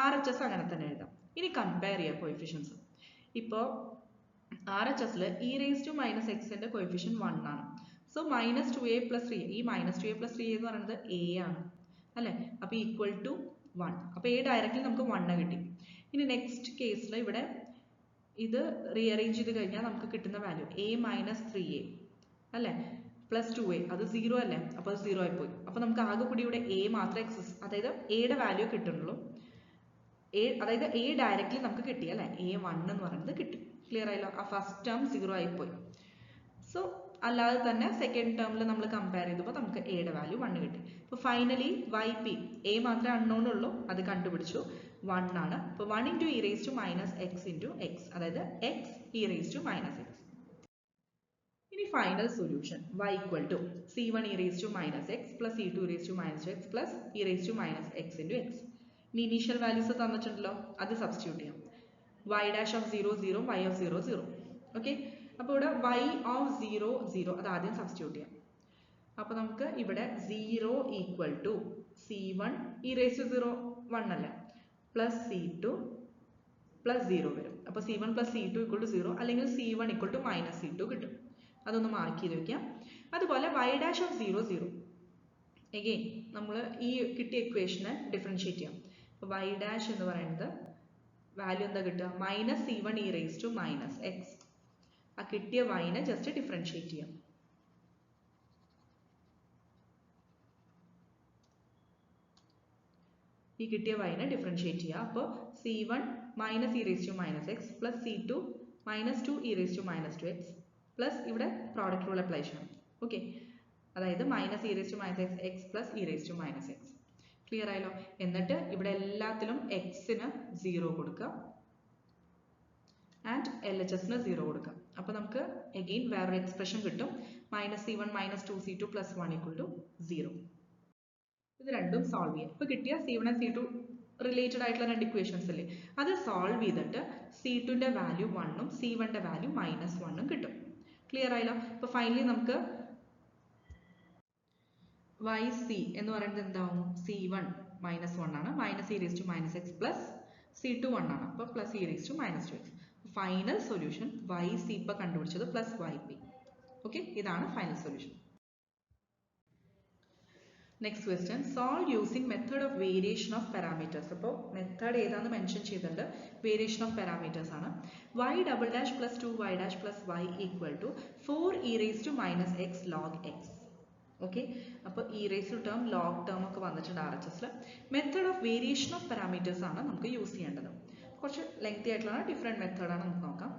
RHS അങ്ങനെ തന്നെ എഴുതാം. ഇനി കമ്പയർ ചെയ്യാം കോഎഫിഷ്യൻസ്. ഇപ്പോൾ RHSൽ e raised to minus x ന്റെ കോഎഫിഷ്യൻ 1 ആണ്. സോ മൈനസ് 2a പ്ലസ് 3, ഈ മൈനസ് 2a പ്ലസ് 3a എന്ന് പറയുന്നത് a ആണ് അല്ലേ. അപ്പോൾ ഈക്വൽ ടു 1, അപ്പോൾ a ഡയറക്റ്റ്ലി നമുക്ക് 1 കിട്ടി. ഇനി നെക്സ്റ്റ് കേസിൽ ഇവിടെ ഇത് റീഅറേഞ്ച് ചെയ്ത് കഴിഞ്ഞാൽ നമുക്ക് കിട്ടുന്ന വാല്യൂ a മൈനസ് 3a അല്ലേ, പ്ലസ് 2a, അത് 0 അല്ലേ, അപ്പോൾ അത് 0 ആയിപ്പോയി. അപ്പോൾ നമുക്ക് ആകെ കൂടി ഇവിടെ a മാത്രമേ എക്സിസ്റ്റ്, അതായത് എയുടെ വാല്യൂ കിട്ടുന്നുള്ളൂ. അതായത് a ഡയറക്റ്റ്ലി നമുക്ക് കിട്ടി അല്ലേ, a1 എന്ന് പറയുന്നത് കിട്ടി. ക്ലിയർ ആയല്ലോ? ആ ഫസ്റ്റ് ടേം 0 ആയിപ്പോയി. സോ അല്ലാതെ തന്നെ സെക്കൻഡ് ടേമിൽ നമ്മൾ കമ്പയർ ചെയ്തപ്പോൾ നമുക്ക് എയുടെ വാല്യൂ 1 കിട്ടി. അപ്പോൾ ഫൈനലി yp a മാത്രമേ അൺനോൺ ഉള്ളൂ, അത് കണ്ടുപിടിച്ചു. 1 ആണ്. അപ്പോൾ 1 into e raised to minus x into x, അതായത് x e raised to minus x. ഇനി final solution y equal to c1 e raised to minus x plus c2 e raised to minus x plus e raised to minus x into x. ഇനി initial values തന്നിട്ടുണ്ടല്ലോ, അത് substitute ചെയ്യാം. y dash of 0 0, y of 0 0. Okay, അപ്പോൾ ഇവിടെ y of 0 0 അത് ആദ്യം substitute ചെയ്യാം. അപ്പോൾ നമുക്ക് ഇവിടെ 0 equal to c1 e raised to 0 1 അല്ല, plus c2 plus 0 വരും. അപ്പോൾ c1 plus c2 equal to 0 അല്ലെങ്കിൽ c1 equal to minus c2 കിട്ടും. അതൊന്ന് മാർക്ക് ചെയ്ത് വെക്കാം. അതുപോലെ y dash of 0 0 again നമ്മൾ ഈ കിട്ടിയ ഇക്വേഷനെ ഡിഫറൻഷിയേറ്റ് ചെയ്യാം. അപ്പോൾ y dash എന്ന് പറയുന്നത് വാല്യൂ എന്താ കിട്ടുക, minus c1 e raised to minus x. ആ കിട്ടിയ y-നെ ജസ്റ്റ് ഡിഫറൻഷിയേറ്റ് ചെയ്യാം. ഈ കിട്ടിയ y-നെ ഡിഫറൻഷിയേറ്റ് ചെയ്യുക. അപ്പോൾ c1 minus e raised to minus x plus c2 minus 2 e raised to minus 2x plus ഇവിടെ പ്രോഡക്റ്റ് റൂൾ അപ്ലൈ ചെയ്യണം. ഓക്കെ, അതായത് minus e raised to minus x x plus e raised to minus x. Clear ആയല്ലോ? എന്നിട്ട് ഇവിടെ എല്ലാത്തിലും x-ന് 0 കൊടുക്കുക and LHS-ന് 0 കൊടുക്കുക. അപ്പോൾ നമുക്ക് അഗെയിൻ വേറൊരു എക്സ്പ്രഷൻ കിട്ടും, minus c1 minus 2c2 plus 1 equal to 0. ഇത് രണ്ടും സോൾവ് ചെയ്യാം. ഇപ്പോൾ കിട്ടിയ c1 ആൻഡ് c2 റിലേറ്റഡ് ആയിട്ടുള്ള രണ്ട് ഇക്വേഷൻസ് അല്ലേ, അത് സോൾവ് ചെയ്തിട്ട് c2ന്റെ വാല്യൂ 1ഉം c1ന്റെ വാല്യൂ മൈനസ് 1ഉം കിട്ടും. ക്ലിയർ ആയല്ലോ? അപ്പോൾ ഫൈനലി നമുക്ക് yc എന്ന് പറയുന്നത് എന്താവും, c1 മൈനസ് 1 ആണ്, minus e raised to minus x plus c2 1 ആണ്, അപ്പോൾ plus e raised to minus 2x. Final solution yc ഇപ്പോൾ കണ്ടുപിടിച്ചത് പ്ലസ് yp. ഓക്കെ, ഇതാണ് final solution. Next question, solve using method of variation of parameters. അപ്പോൾ method ഏതാണെന്ന് mention ചെയ്തിട്ടുണ്ട്, variation of parameters ആണ്. y double dash plus 2y dash plus y equal to 4e raised to minus x log x. Okay, അപ്പോൾ e raised to term log term ഒക്കെ വന്നിട്ടുണ്ട് RHS-ൽ. Method of variation of parameters ആണ് നമുക്ക് use ചെയ്യേണ്ടത്. കുറച്ച് lengthy ആയിട്ടുള്ള different മെത്തേഡാണ് നമുക്ക് നോക്കാം.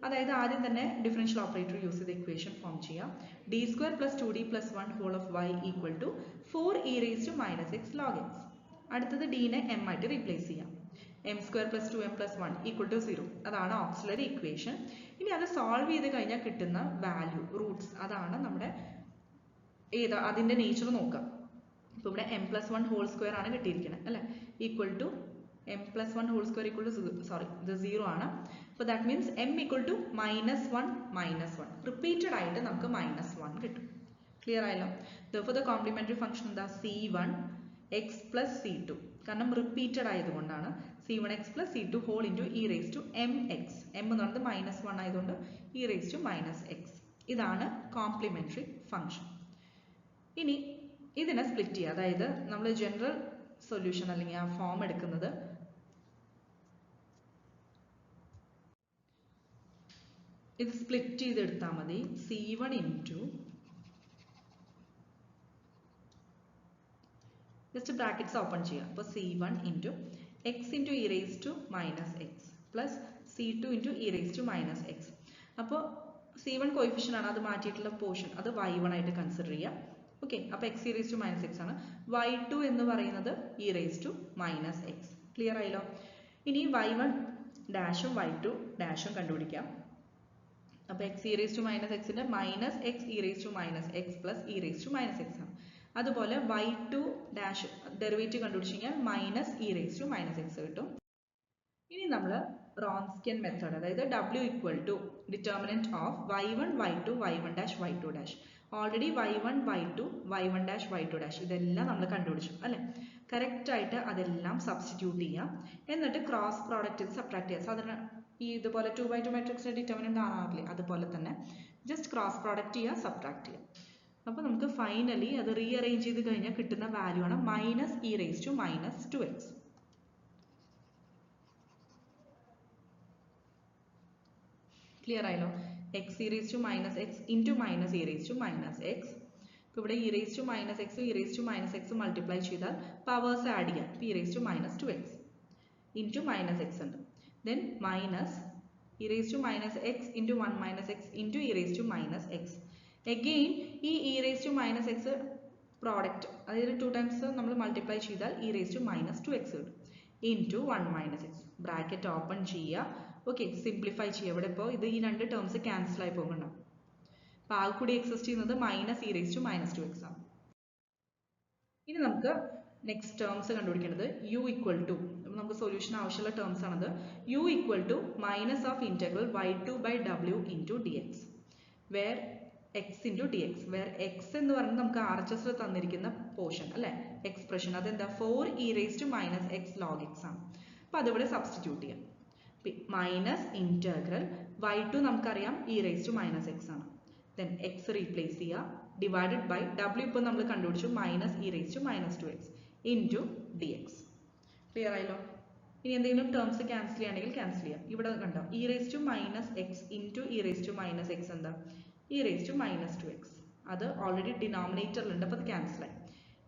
അതായത് ആദ്യം തന്നെ ഡിഫറൻഷ്യൽ ഓപ്പറേറ്റർ യൂസ് ചെയ്ത് ഇക്വേഷൻ ഫോം ചെയ്യാം. d square plus 2d plus 1 whole of y equal to 4e raised to minus x log x. അടുത്തത് d-നെ m ആയിട്ട് റീപ്ലേസ് ചെയ്യാം. m square plus 2m plus 1 equal to 0. അതാണ് auxiliary equation. ഇനി അത് solve ചെയ്ത് കഴിഞ്ഞാൽ കിട്ടുന്ന വാല്യൂ റൂട്ട്സ്, അതാണ് നമ്മുടെ അതിൻ്റെ നേച്ചർ നോക്കാം. ഇപ്പോൾ ഇവിടെ m പ്ലസ് 1 ഹോൾ സ്ക്വയർ ആണ് കിട്ടിയിരിക്കുന്നത് അല്ലേ, equal to m plus 1 whole square equal to ഇത് 0 ആണ്. അപ്പോൾ that means m equal to minus 1 repeated ആയിട്ട് നമുക്ക് മൈനസ് 1 കിട്ടും. ക്ലിയർ ആയല്ലോ? therefore the complementary function എന്താ, c1 x plus c2, കാരണം റിപ്പീറ്റഡ് ആയതുകൊണ്ടാണ് c1x plus c2 whole into e raised to mx. m എന്ന് പറയുന്നത് മൈനസ് 1 ആയതുകൊണ്ട് e raised to minus x. ഇതാണ് കോംപ്ലിമെന്ററി ഫംഗ്ഷൻ. ഇനി ഇതിനെ സ്പ്ലിറ്റ് ചെയ്യുക, അതായത് നമ്മൾ ജനറൽ സൊല്യൂഷൻ അല്ലെങ്കിൽ ആ ഫോം എടുക്കുന്നത് ഇത് സ്പ്ലിറ്റ് ചെയ്തെടുത്താൽ മതി. c1 into just brackets open ചെയ്യുക. അപ്പോൾ c1 into x into e raised to minus x plus c2 into e raised to minus x. അപ്പോൾ c1 കോയിഫിഷ്യൻ ആണ്, അത് മാറ്റിയിട്ടുള്ള പോർഷൻ അത് y1 ആയിട്ട് കൺസിഡർ ചെയ്യാം. ഓക്കെ, അപ്പോൾ x e raised to minus x ആണ്. y2 എന്ന് പറയുന്നത് e raised to minus x. Clear ആയല്ലോ? ഇനി y1 ഡാഷും y2 ഡാഷും കണ്ടുപിടിക്കാം. അപ്പോൾ x e raised to minus x-ന്റെ minus x e raised to minus x plus e raised to minus x ആണ്. അതുപോലെ y2 ഡാഷ് ഡെറിവേറ്റീവ് കണ്ടുപിടിച്ച് കഴിഞ്ഞാൽ minus e raised to minus x കിട്ടും. ഇനി നമ്മൾ റോൺസ്കിയൻ മെത്തേഡ്, അതായത് w equal to determinant of y1 y2 y1 dash y2 dash. Already y1 y2 y1 dash y2 dash ഇതെല്ലാം നമ്മൾ കണ്ടുപിടിച്ചു അല്ലേ. കറക്റ്റ് ആയിട്ട് അതെല്ലാം സബ്സ്റ്റിറ്റ്യൂട്ട് ചെയ്യാം. എന്നിട്ട് ക്രോസ് പ്രോഡക്റ്റ് സബ്ട്രാക്ട് ചെയ്യാം. സാധാരണ ഈ ഇതുപോലെ 2x2 മാട്രിക്സിന്റെ ഡിറ്റർമിനന്റ് ആണാറില്ലേ, അതുപോലെ തന്നെ ജസ്റ്റ് ക്രോസ് പ്രോഡക്റ്റ് ചെയ്യുക, സബ്ട്രാക്ട് ചെയ്യുക. അപ്പോൾ നമുക്ക് ഫൈനലി അത് റീഅറേഞ്ച് ചെയ്ത് കഴിഞ്ഞാൽ കിട്ടുന്ന വാല്യൂ ആണ് minus e raised to minus 2x. Clear ആയല്ലോ? x e raised to minus x into minus e raised to minus x. ഇപ്പോൾ ഇവിടെ e raised to minus x e raised to minus x multiply ചെയ്താൽ powers add ചെയ്യാം. e raised to minus 2x into minus x ഉണ്ട്. Then minus e raised to minus x into 1 minus x into e raised to minus x. Again ഈ e raised to minus x product, അതായത് 2 times നമ്മൾ multiply ചെയ്താൽ e raised to minus 2x കിട്ടും. Into 1 minus X. Bracket open ചെയ്യുക. Okay, simplify ചെയ്യുക. ഇവിടെ ഇപ്പോൾ ഇത് ഈ രണ്ട് ടേംസ് ക്യാൻസൽ ആയി പോകുന്നുണ്ടാവും. അപ്പോൾ ആകെ കൂടി എക്സിസ്റ്റ് ചെയ്യുന്നത് minus e raise to minus 2x ആണ്. ഇനി നമുക്ക് നെക്സ്റ്റ് ടേംസ് കണ്ടുപിടിക്കേണ്ടത് യു ഈക്വൽ ടു, നമുക്ക് സൊല്യൂഷൻ ആവശ്യമുള്ള ടേംസ് ആണത്. U equal to minus of integral y2 by w into d x where x into d x, where x എന്ന് പറയുന്നത് നമുക്ക് ആർ എച്ച് എസിൽ തന്നിരിക്കുന്ന പോർഷൻ അല്ലേ, എക്സ്പ്രഷൻ. അതെന്താ 4 e raise to minus x log x ആണ്. അപ്പോൾ അതിവിടെ സബ്സ്റ്റിറ്റ്യൂട്ട് ചെയ്യാം. മൈനസ് ഇൻറ്റഗ്രൽ y2 നമുക്കറിയാം e raise to minus x ആണ്. ദെൻ എക്സ് റീപ്ലേസ് ചെയ്യുക, ഡിവൈഡഡ് ബൈ w ഇപ്പോൾ നമ്മൾ കണ്ടുപിടിച്ചു minus e raise to minus 2x into d x. Clear ആയല്ലോ? ഇനി എന്തെങ്കിലും ടേംസ് ക്യാൻസൽ ചെയ്യുകയാണെങ്കിൽ ക്യാൻസൽ ചെയ്യാം. ഇവിടെ കണ്ടോ e raise to minus x into E raise to minus x എന്താ, e raise to minus 2x. അത് ഓൾറെഡി ഡിനോമിനേറ്ററിലുണ്ട്, അപ്പോൾ അത് ക്യാൻസലായി.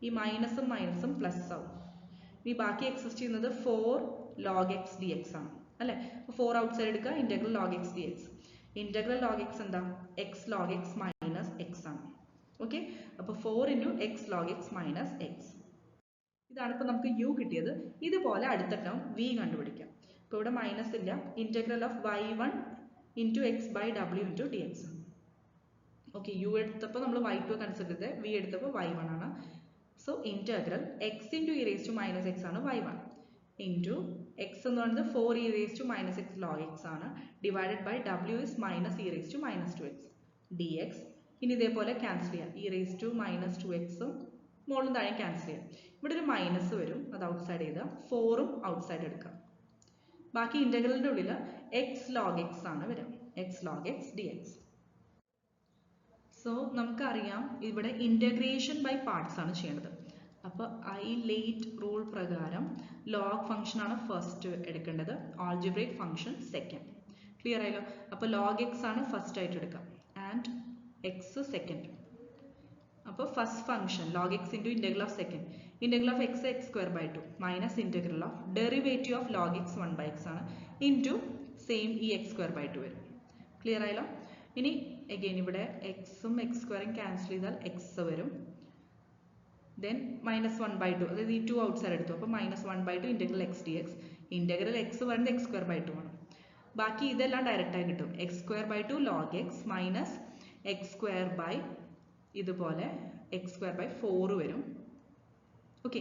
ഈ മൈനസും മൈനസും പ്ലസ് ആവും. ഇനി ബാക്കി എക്സിസ്റ്റ് ചെയ്യുന്നത് 4 ലോഗ് എക്സ് ഡി എക്സ് ആണ് അല്ലേ. അപ്പോൾ 4 ഔട്ട് സൈഡ് എടുക്കുക, integral log x d x. Integral log x എന്താ, x log x minus x ആണ്. ഓക്കെ, അപ്പോൾ 4 into x log x minus x. ഇതാണ് ഇപ്പോൾ നമുക്ക് യു കിട്ടിയത്. ഇതുപോലെ അടുത്ത ടേം വി കണ്ടുപിടിക്കാം. ഇപ്പോൾ ഇവിടെ മൈനസ് ഇല്ല, integral of y1 into x by ഡബ്ല്യു into d x. Okay, u എടുത്തപ്പോൾ നമ്മൾ y2 കൺസിഡർ ചെയ്തത്, വി എടുത്തപ്പോൾ y1 ആണ്. So integral x into E raise to minus x ആണ് y1 ഇൻറ്റു എക്സ് എന്ന് പറയുന്നത് 4 e raise to minus x log x ആണ്, divided by W is minus e raise to minus 2x d x. ഇനി ഇതേപോലെ cancel ചെയ്യാം, e raise to minus 2xും മുകളിലും താഴെ cancel ചെയ്യാം. ഇവിടെ ഒരു മൈനസ് വരും, അത് ഔട്ട് സൈഡ് ചെയ്താൽ 4ഉം ഔട്ട് സൈഡ് എടുക്കാം. ബാക്കി ഇൻറ്റഗ്രലിൻ്റെ ഉള്ളിൽ എക്സ് ലോഗ് എക്സ് ആണ് വരിക, x log x d x. So നമുക്കറിയാം ഇവിടെ ഇൻറ്റഗ്രേഷൻ ബൈ പാർട്സ് ആണ് ചെയ്യേണ്ടത്. അപ്പോൾ ഐ ലേറ്റ് റൂൾ പ്രകാരം ലോഗ് ഫംഗ്ഷൻ ആണ് ഫസ്റ്റ് എടുക്കേണ്ടത്, ആൾജിബ്രൈക് ഫംഗ്ഷൻ സെക്കൻഡ്. ക്ലിയർ ആയല്ലോ? അപ്പോൾ ലോഗ് എക്സ് ആണ് ഫസ്റ്റ് ആയിട്ട് എടുക്കാം ആൻഡ് എക്സ് സെക്കൻഡ്. അപ്പോൾ first function log x into integral of second, integral of x x square by 2 minus integral of derivative of log x 1 by x ആണ് into same ഈ X square by 2 വരും. Clear ആയല്ലോ? ഇനി again ഇവിടെ എക്സും X സ്ക്വയറും cancel ചെയ്താൽ X വരും. ദെൻ മൈനസ് 1 ബൈ 2, അതായത് ഈ 2 ഔട്ട് സൈഡ് എടുത്തു, അപ്പോൾ minus 1 by 2 integral x d x. Integral x പറയുന്നത് എക്സ് സ്ക്വയർ ബൈ 2 ആണ്. ബാക്കി ഇതെല്ലാം ഡയറക്റ്റായി കിട്ടും. X square by 2 log x minus x square by ഇതുപോലെ എക്സ് സ്ക്വയർ ബൈ 4 വരും. ഓക്കെ,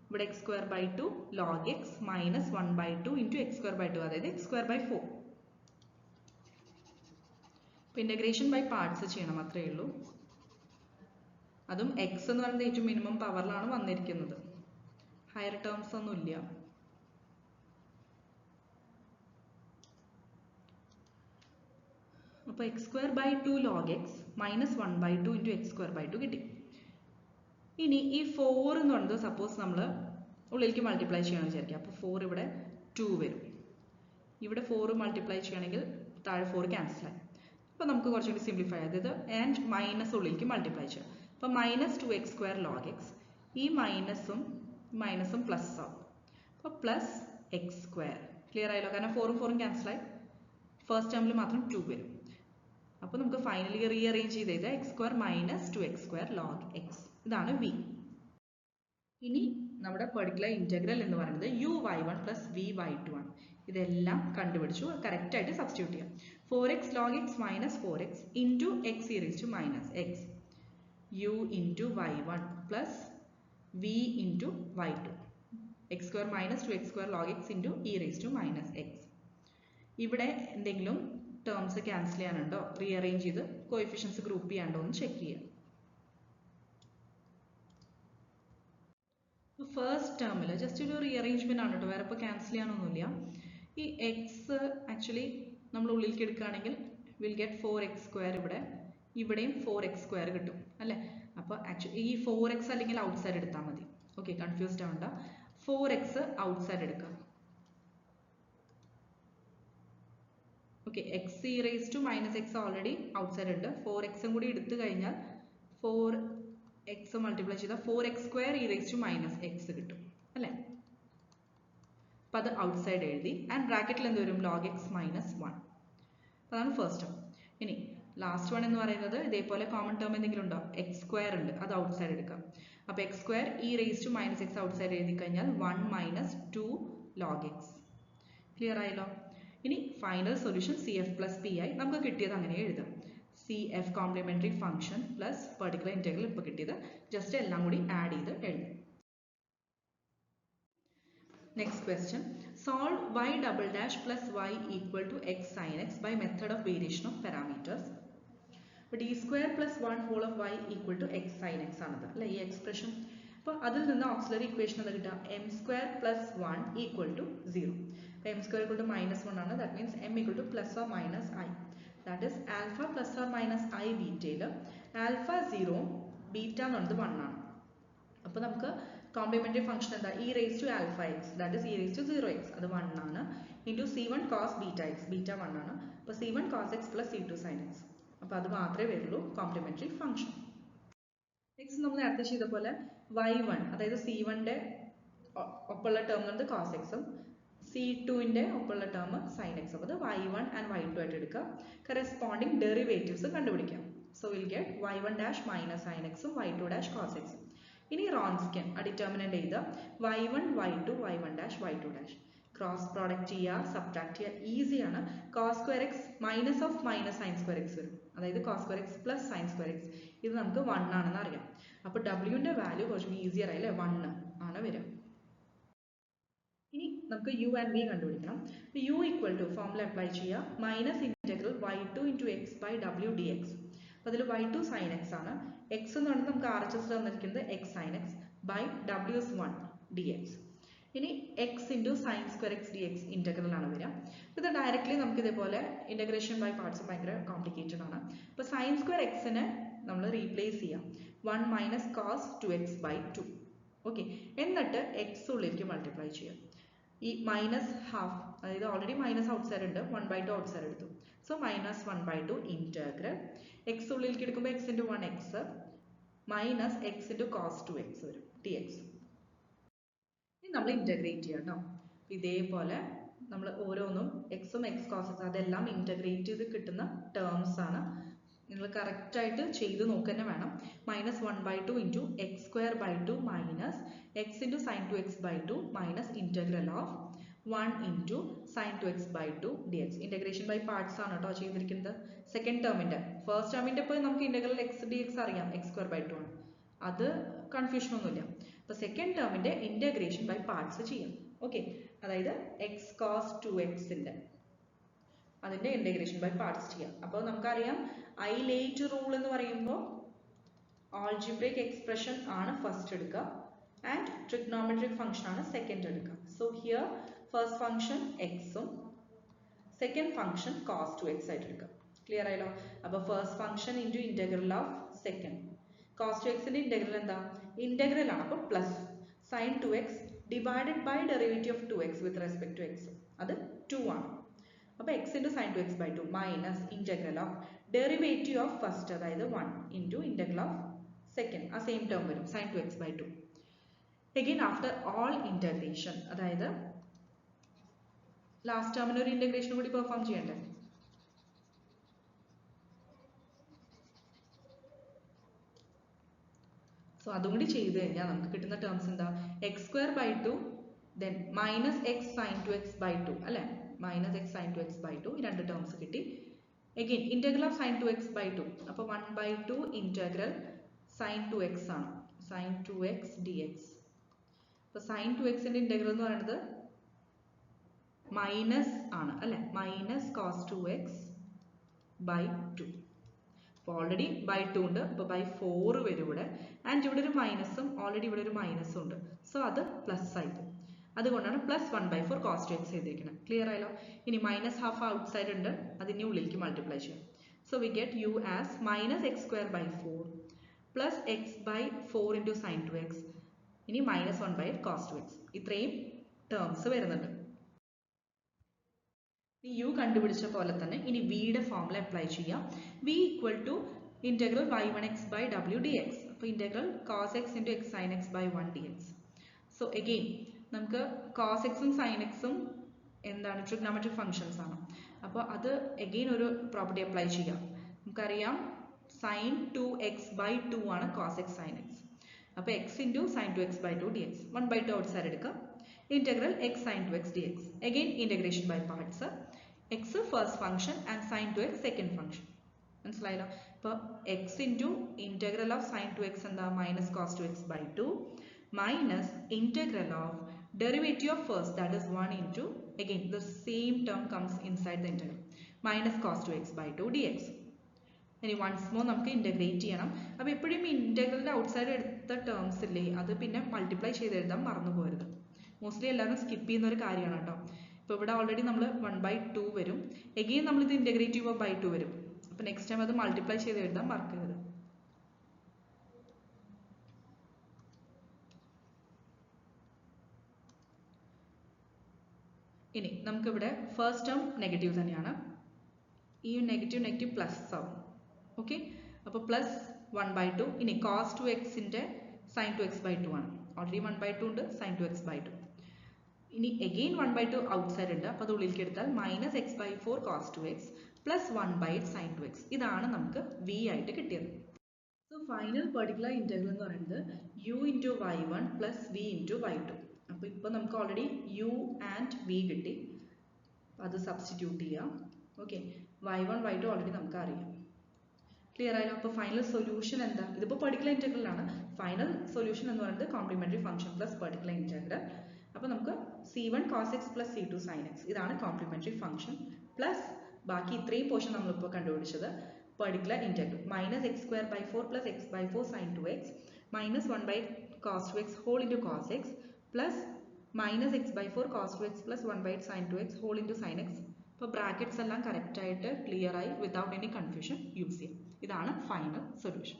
ഇവിടെ x square by 2 log x minus 1 by 2 into x square by 2, അതായത് എക്സ് സ്ക്വയർ ബൈ 4. ഇപ്പോൾ ഇൻറ്റഗ്രേഷൻ ബൈ പാർട്സ് ചെയ്യണം, അത്രയേ ഉള്ളൂ. അതും എക്സ് എന്ന് പറയുന്നത് ഏറ്റവും മിനിമം പവറിലാണ് വന്നിരിക്കുന്നത്, ഹയർ ടേംസ് ഒന്നും ഇല്ല. അപ്പോൾ x square by 2 log x minus 1 by 2 into x square by 2 കിട്ടി. ഇനി ഈ 4 എന്ന് പറയുന്നത് സപ്പോസ് നമ്മൾ ഉള്ളിലേക്ക് മൾട്ടിപ്ലൈ ചെയ്യണമെന്ന് വിചാരിക്കുക. അപ്പോൾ 4 ഇവിടെ 2 വരും. ഇവിടെ 4 മൾട്ടിപ്ലൈ ചെയ്യണമെങ്കിൽ താഴെ 4 ക്യാൻസലായി. അപ്പോൾ നമുക്ക് കുറച്ചുകൂടി സിംപ്ലിഫൈ ചെയ്തത് ആൻഡ് മൈനസ് ഉള്ളിലേക്ക് മൾട്ടിപ്ലൈ ചെയ്യാം. അപ്പോൾ minus 2x square log X, ഈ മൈനസും പ്ലസ് ആവും. അപ്പോൾ പ്ലസ് എക്സ് സ്ക്വയർ. ക്ലിയർ ആയല്ലോ? കാരണം 4ഉം 4ഉം ക്യാൻസലായി, ഫസ്റ്റ് ടേമിൽ മാത്രം 2 വരും. അപ്പോൾ നമുക്ക് ഫൈനലി റീഅറേഞ്ച് ചെയ്ത് X square minus 2x square log X. ഇതാണ് വി. ഇനി നമ്മുടെ പെർട്ടിക്കുലർ ഇൻറ്റഗ്രൽ എന്ന് പറയുന്നത് uy1 പ്ലസ് vy2 ആണ്. ഇതെല്ലാം കണ്ടുപിടിച്ചു, കറക്റ്റായിട്ട് സബ്സ്റ്റിറ്റ്യൂട്ട് ചെയ്യാം. 4x log x minus 4x into x e raise to minus x u into y1 plus v into y2 x square minus 2x square log x into E raise to minus x. ഇവിടെ എന്തെങ്കിലും terms cancel ചെയ്യാനുണ്ടോ, rearrange ചെയ്ത് coefficients group ചെയ്യാണ്ടോ എന്ന് check ചെയ്യാം. First ടേമിൽ just ഒരു rearrangement ആണ് കേട്ടോ, വേറെ ഇപ്പോൾ ക്യാൻസൽ ചെയ്യാനൊന്നുമില്ല. ഈ എക്സ് ആക്ച്വലി നമ്മൾ ഉള്ളിലേക്ക് എടുക്കുകയാണെങ്കിൽ വിൽ ഗെറ്റ് 4x സ്ക്വയർ, ഇവിടെയും 4x സ്ക്വയർ കിട്ടും അല്ലേ. അപ്പോൾ ആക്ച്വലി ഈ 4x അല്ലെങ്കിൽ ഔട്ട് സൈഡ് എടുത്താൽ മതി. ഓക്കെ, കൺഫ്യൂസ്ഡ് ആവണ്ട. 4x ഔട്ട് സൈഡ് എടുക്കാം. Okay, x e raise to minus x already outside ഉണ്ട്. 4x കൂടി എടുത്തു കഴിഞ്ഞാൽ 4x മൾട്ടിപ്ലൈ ചെയ്താൽ 4x square e raise to minus x കിട്ടും അല്ലേ. അപ്പം അത് ഔട്ട് സൈഡ് എഴുതി ആൻഡ് ബ്രാക്കറ്റിൽ എന്ത് വരും, ലോഗ് എക്സ് മൈനസ് 1. അതാണ് ഫസ്റ്റ് ടേം. ഇനി ലാസ്റ്റ് വൺ എന്ന് പറയുന്നത് ഇതേപോലെ കോമൺ ടേം എന്തെങ്കിലും ഉണ്ടോ, എക്സ് സ്ക്വയർ ഉണ്ട്, അത് ഔട്ട് സൈഡ് എടുക്കാം. അപ്പോൾ x square e raise to minus x outside എഴുതി കഴിഞ്ഞാൽ 1 മൈനസ് 2 log x. ക്ലിയർ ആയല്ലോ? ഇനി final solution C F plus P ആയി നമുക്ക് കിട്ടിയത് അങ്ങനെ എഴുതാം. C F complementary function plus particular integral ഇപ്പോൾ കിട്ടിയത് ജസ്റ്റ് എല്ലാം കൂടി ആഡ് ചെയ്ത് എഴുതാം. Next question, solve y double dash plus y equal to x sine x by method of variation of parameters. അപ്പോൾ D square plus 1 whole of y equal to x sine x ആണത് അല്ലേ ഈ expression. അപ്പോൾ അതിൽ നിന്ന് auxiliary equation എന്താ കിട്ടുക? M square plus 1 equal to 0. അപ്പോൾ എം സ്ക്വയർ ഈക്വൽ ടു -1 ആണ്. That means m equal to plus or minus i. That is alpha plus or minus i ബീറ്റയിൽ ആൽഫ 0 ബീറ്റ എന്ന് പറയുന്നത് 1 ആണ്. അപ്പോൾ നമുക്ക് കോംപ്ലിമെന്ററി ഫംഗ്ഷൻ എന്താ? E raise to alpha x that is e raise to 0x അത് 1 ആണ് into c1 cos beta x beta 1 ആണ്. അപ്പോൾ c1 cos x plus c2 sin x. അപ്പോൾ അത് മാത്രമേ വരുള്ളൂ കോംപ്ലിമെന്ററി ഫംഗ്ഷൻ. നെക്സ്റ്റ് നമ്മൾ നേരത്തെ ചെയ്ത പോലെ y1 അതായത് c1ന്റെ ഒപ്പമുള്ള ടേം എന്നത് cos x ഉം c2ന്റെ ഒപ്പമുള്ള ടേം sin x. അപ്പോൾ അത് y1 ആൻഡ് y2 ആയിട്ട് എടുക്കുക. കറസ്പോണ്ടിങ് ഡെറിവേറ്റീവ്സ് കണ്ടുപിടിക്കാം. So will get y1 dash minus sin x ഉം y2 ഡാഷ് cos x. ഇനി റോൺസ്കിയൻ ഡിറ്റർമിനന്റ് ചെയ്ത് y1 y2 y1 dash y2 dash cross product ചെയ്യുക, സബ്ട്രാക്ട് ചെയ്യുക. ഈസിയാണ്. cos square X minus of minus sign square X വരും. അതായത് cos square X plus sine square X. ഇത് നമുക്ക് 1 ആണെന്ന് അറിയാം. അപ്പോൾ ഡബ്ല്യുവിന്റെ വാല്യൂ കുറച്ച് ഈസിയർ ആയില്ലേ 1 ആണ് വരിക. ഇനി നമുക്ക് യു ആൻഡ് വി കണ്ടുപിടിക്കണം. U equal to formula apply ചെയ്യുക. Minus integral y2 into x by ഡബ്ല്യു ഡി എക്സ്. അപ്പോൾ അതിൽ y2 sin x ആണ്. x എന്ന് പറയുന്നത് നമുക്ക് ആർ എച്ച് എസ് തന്നിരിക്കുന്നത് x sin x by W is 1 d x. ഇനി x into sine square x d x integral ആണ് വരിക. ഇത് ഡയറക്റ്റ്ലി നമുക്ക് ഇതേപോലെ ഇൻ്റഗ്രേഷൻ ബൈ പാർട്സ് ഭയങ്കര കോംപ്ലിക്കേറ്റഡ് ആണ്. അപ്പോൾ സൈൻ സ്ക്വയർ എക്സിനെ നമ്മൾ റീപ്ലേസ് ചെയ്യാം 1 minus cos 2x by 2. Okay, എന്നിട്ട് എക്സ് ഉള്ളിലേക്ക് മൾട്ടിപ്ലൈ ചെയ്യാം. ഈ മൈനസ് ഹാഫ് അതായത് ഓൾറെഡി മൈനസ് ഔട്ട് സൈഡ് ഉണ്ട് 1/2 ഔട്ട് സൈഡ് എടുത്തു. സോ മൈനസ് 1/2 ഇൻ്റഗ്രൽ എക്സ് ഉള്ളിലേക്ക് എടുക്കുമ്പോൾ x into 1x minus x into cos 2x വരും ടി എക്സ്. ഇനി നമ്മൾ ഇൻ്റഗ്രേറ്റ് ചെയ്യാം കേട്ടോ. ഇതേപോലെ നമ്മൾ ഓരോന്നും എക്സും എക്സ് കോസസ് അതെല്ലാം ഇൻ്റഗ്രേറ്റ് ചെയ്ത് കിട്ടുന്ന ടേംസ് ആണ്. നിങ്ങൾ കറക്റ്റായിട്ട് ചെയ്ത് നോക്കുക വേണം. Minus 1/2 into x square by 2 minus x into sine 2x by 2 minus integral of 1 into sine 2x by 2 d x. Integration by parts ആണ് കേട്ടോ ചെയ്തിരിക്കുന്നത്. സെക്കൻഡ് ടേമിൻ്റെ ഫസ്റ്റ് ടേമിൻ്റെ ഇപ്പോൾ നമുക്ക് ഇൻ്റഗ്രൽ എക്സ് ഡി എക്സ് അറിയാം എക്സ് സ്ക്വയർ ബൈ 2 ആണ്. അത് കൺഫ്യൂഷൻ ഒന്നുമില്ല. അപ്പോൾ സെക്കൻഡ് ടേമിൻ്റെ ഇൻ്റഗ്രേഷൻ ബൈ പാർട്സ് ചെയ്യാം. ഓക്കെ, അതായത് എക്സ് കോസ് 2xൻ്റെ അതിൻ്റെ ഇൻ്റഗ്രേഷൻ ബൈ പാർട്സ് ചെയ്യാം. അപ്പോൾ നമുക്കറിയാം ഐലേറ്റ് റൂൾ എന്ന് പറയുമ്പോൾ ആൾജിബ്രിക് എക്സ്പ്രഷൻ ആണ് ഫസ്റ്റ് എടുക്കുക ആൻഡ് ട്രിഗ്നോമെട്രിക് ഫംഗ്ഷൻ ആണ് സെക്കൻഡ് എടുക്കുക. സോ ഹിയർ ഫസ്റ്റ് ഫംഗ്ഷൻ എക്സും സെക്കൻഡ് ഫംഗ്ഷൻ കോസ് 2x ആയിട്ട് എടുക്കുക. ക്ലിയർ ആയല്ലോ? അപ്പോൾ first function into integral of second cos 2xൻ്റെ ഇൻ്റഗ്രൽ എന്താ? ഇൻ്റഗ്രൽ ആണ്. അപ്പോൾ plus sine 2x divided by derivative of 2x with respect to x അത് 2 ആണ്. അപ്പോൾ x into sine 2x by 2 minus integral of derivative of first അതായത് 1 into integral of second ആ same term വരും sine 2x by 2. Again after all integration അതായത് last ടേമിന് ഒരു integration കൂടി പെർഫോം ചെയ്യണ്ടേ. സോ അതും കൂടി ചെയ്ത് കഴിഞ്ഞാൽ നമുക്ക് കിട്ടുന്ന ടേംസ് എന്താ? X square by 2 then minus x sine 2x by 2 അല്ലേ minus x sine 2x by 2 ഈ രണ്ട് ടേംസ് കിട്ടി. Again integral of sine 2x by 2 അപ്പോൾ 1/2 ഇൻ്റഗ്രൽ സൈൻ 2x ആണ് സൈൻ 2x ഡി എക്സ്. അപ്പോൾ സൈൻ 2xൻ്റെ ഇൻ്റഗ്രൽ എന്ന് പറയുന്നത് മൈനസ് ആണ് അല്ലേ മൈനസ് കോസ് 2x ബൈ 2. അപ്പോൾ ഓൾറെഡി ബൈ 2 ഉണ്ട്. അപ്പോൾ ബൈ 4 വരും ഇവിടെ. ആൻഡ് ഇവിടെ ഒരു മൈനസും ഓൾറെഡി ഇവിടെ ഒരു മൈനസും ഉണ്ട്. സോ അത് പ്ലസ് ആയിട്ട് അതുകൊണ്ടാണ് പ്ലസ് 1/4 കോസ് 2x ചെയ്തിരിക്കുന്നത്. ക്ലിയർ ആയല്ലോ? ഇനി മൈനസ് ഹാഫ് ഔട്ട് സൈഡ് ഉണ്ട് അതിൻ്റെ ഉള്ളിലേക്ക് മൾട്ടിപ്ലൈ ചെയ്യാം. So we get u as minus x square by 4 plus x by 4 into sine 2x ഇനി മൈനസ് 1/8 കോസ് 2x ഇത്രയും ടേംസ് വരുന്നുണ്ട്. ഈ യു കണ്ടുപിടിച്ച പോലെ തന്നെ ഇനി വിയുടെ ഫോർമുല അപ്ലൈ ചെയ്യാം. V equal to integral y1x by ഡബ്ല്യു ഡി എക്സ്. അപ്പോൾ integral cos x into x sine x by 1 d x. So again നമുക്ക് കോസ് എക്സും സൈൻ എക്സും എന്താണ് ട്രിഗ്നോമെട്രിക് ഫംഗ്ഷൻസ് ആണ്. അപ്പോൾ അത് അഗെയിൻ ഒരു പ്രോപ്പർട്ടി അപ്ലൈ ചെയ്യാം. നമുക്കറിയാം സൈൻ 2x ബൈ 2 ആണ് കോസ് എക്സ് സൈൻ എക്സ്. അപ്പോൾ x into sine 2x by 2 d x 1/2 outside എടുക്കുക. Integral x sin 2x dx. Again integration by parts. X first function and sin 2x second function. മനസ്സിലായല്ലോ? അപ്പോൾ x into integral of sin 2x എന്താ minus cos 2x by 2 minus integral of derivative of first, that is 1 into, again the same term comes inside the integral, minus cos 2x by 2 dx. ഇനി once more നമുക്ക് integrate ചെയ്യണം. അപ്പോൾ എപ്പോഴും ഇന്റഗ്രലിന്റെ outside എടുത്ത terms ഇല്ലേ അത് പിന്നെ മൾട്ടിപ്ലൈ ചെയ്ത് എഴുതാൻ മറന്നു പോകരുത്. മോസ്റ്റ്ലി എല്ലാവരും സ്കിപ്പ് ചെയ്യുന്ന ഒരു കാര്യമാണ് കേട്ടോ. ഇപ്പോൾ ഇവിടെ ഓൾറെഡി നമ്മൾ 1/2 വരും. എഗെയിൻ നമ്മൾ ഇത് ഇന്റഗ്രേറ്റ് ചെയ്യുമ്പോൾ by 2 വരും. അപ്പോൾ നെക്സ്റ്റ് ടൈം അത് മൾട്ടിപ്ലൈ ചെയ്ത് എഴുതാൻ മറക്കരുത്. ഇനി നമുക്കിവിടെ ഫസ്റ്റ് ടേം നെഗറ്റീവ് തന്നെയാണ്. ഈ നെഗറ്റീവ് പ്ലസ് ആവും. ഓക്കെ, അപ്പോൾ പ്ലസ് 1/2. ഇനി cos 2x-ന്റെ sin 2x by 2 ആണ്. ഓൾറെഡി 1/2 ഉണ്ട്, sin 2x by 2. ഇനി അഗെയിൻ 1/2 ഔട്ട്സൈഡ് ഉണ്ട്. അപ്പോൾ അത് ഉള്ളിലേക്ക് എടുത്താൽ minus x by 4 cos 2x plus 1/8 sin 2x. ഇതാണ് നമുക്ക് v ആയിട്ട് കിട്ടിയത്. സോ ഫൈനൽ പെർട്ടിക്കുലർ ഇന്റഗ്രൽ എന്ന് പറയുന്നത് u into y1 plus v into y2. അപ്പോൾ ഇപ്പോൾ നമുക്ക് ഓൾറെഡി u ആൻഡ് v കിട്ടി. അത് സബ്സ്റ്റിറ്റ്യൂട്ട് ചെയ്യാം. ഓക്കെ, y1 y2 ഓൾറെഡി നമുക്ക് അറിയാം. ക്ലിയർ ആയാലും? അപ്പോൾ ഫൈനൽ സൊല്യൂഷൻ എന്താ? ഇതിപ്പോൾ പെർട്ടിക്കുലർ ഇന്റഗ്രൽ ആണ്. ഫൈനൽ സൊല്യൂഷൻ എന്ന് പറയുന്നത് complementary function plus particular integral. അപ്പോൾ നമുക്ക് c1 cos x plus c2 sin x ഇതാണ് കോംപ്ലിമെന്ററി ഫംഗ്ഷൻ പ്ലസ് ബാക്കി ഇത്രയും പോർഷൻ നമ്മളിപ്പോൾ കണ്ടുപിടിച്ചത് particular integral minus x square by 4 plus x by 4 sin 2x minus 1/cos 2x whole into cos x plus minus x by 4 cos 2x plus 1/8 sin 2x whole into sin x. അപ്പോൾ brackets എല്ലാം correct ആയിട്ട് clear ആയി without any confusion use ചെയ്യാം. ഇതാണ് final solution.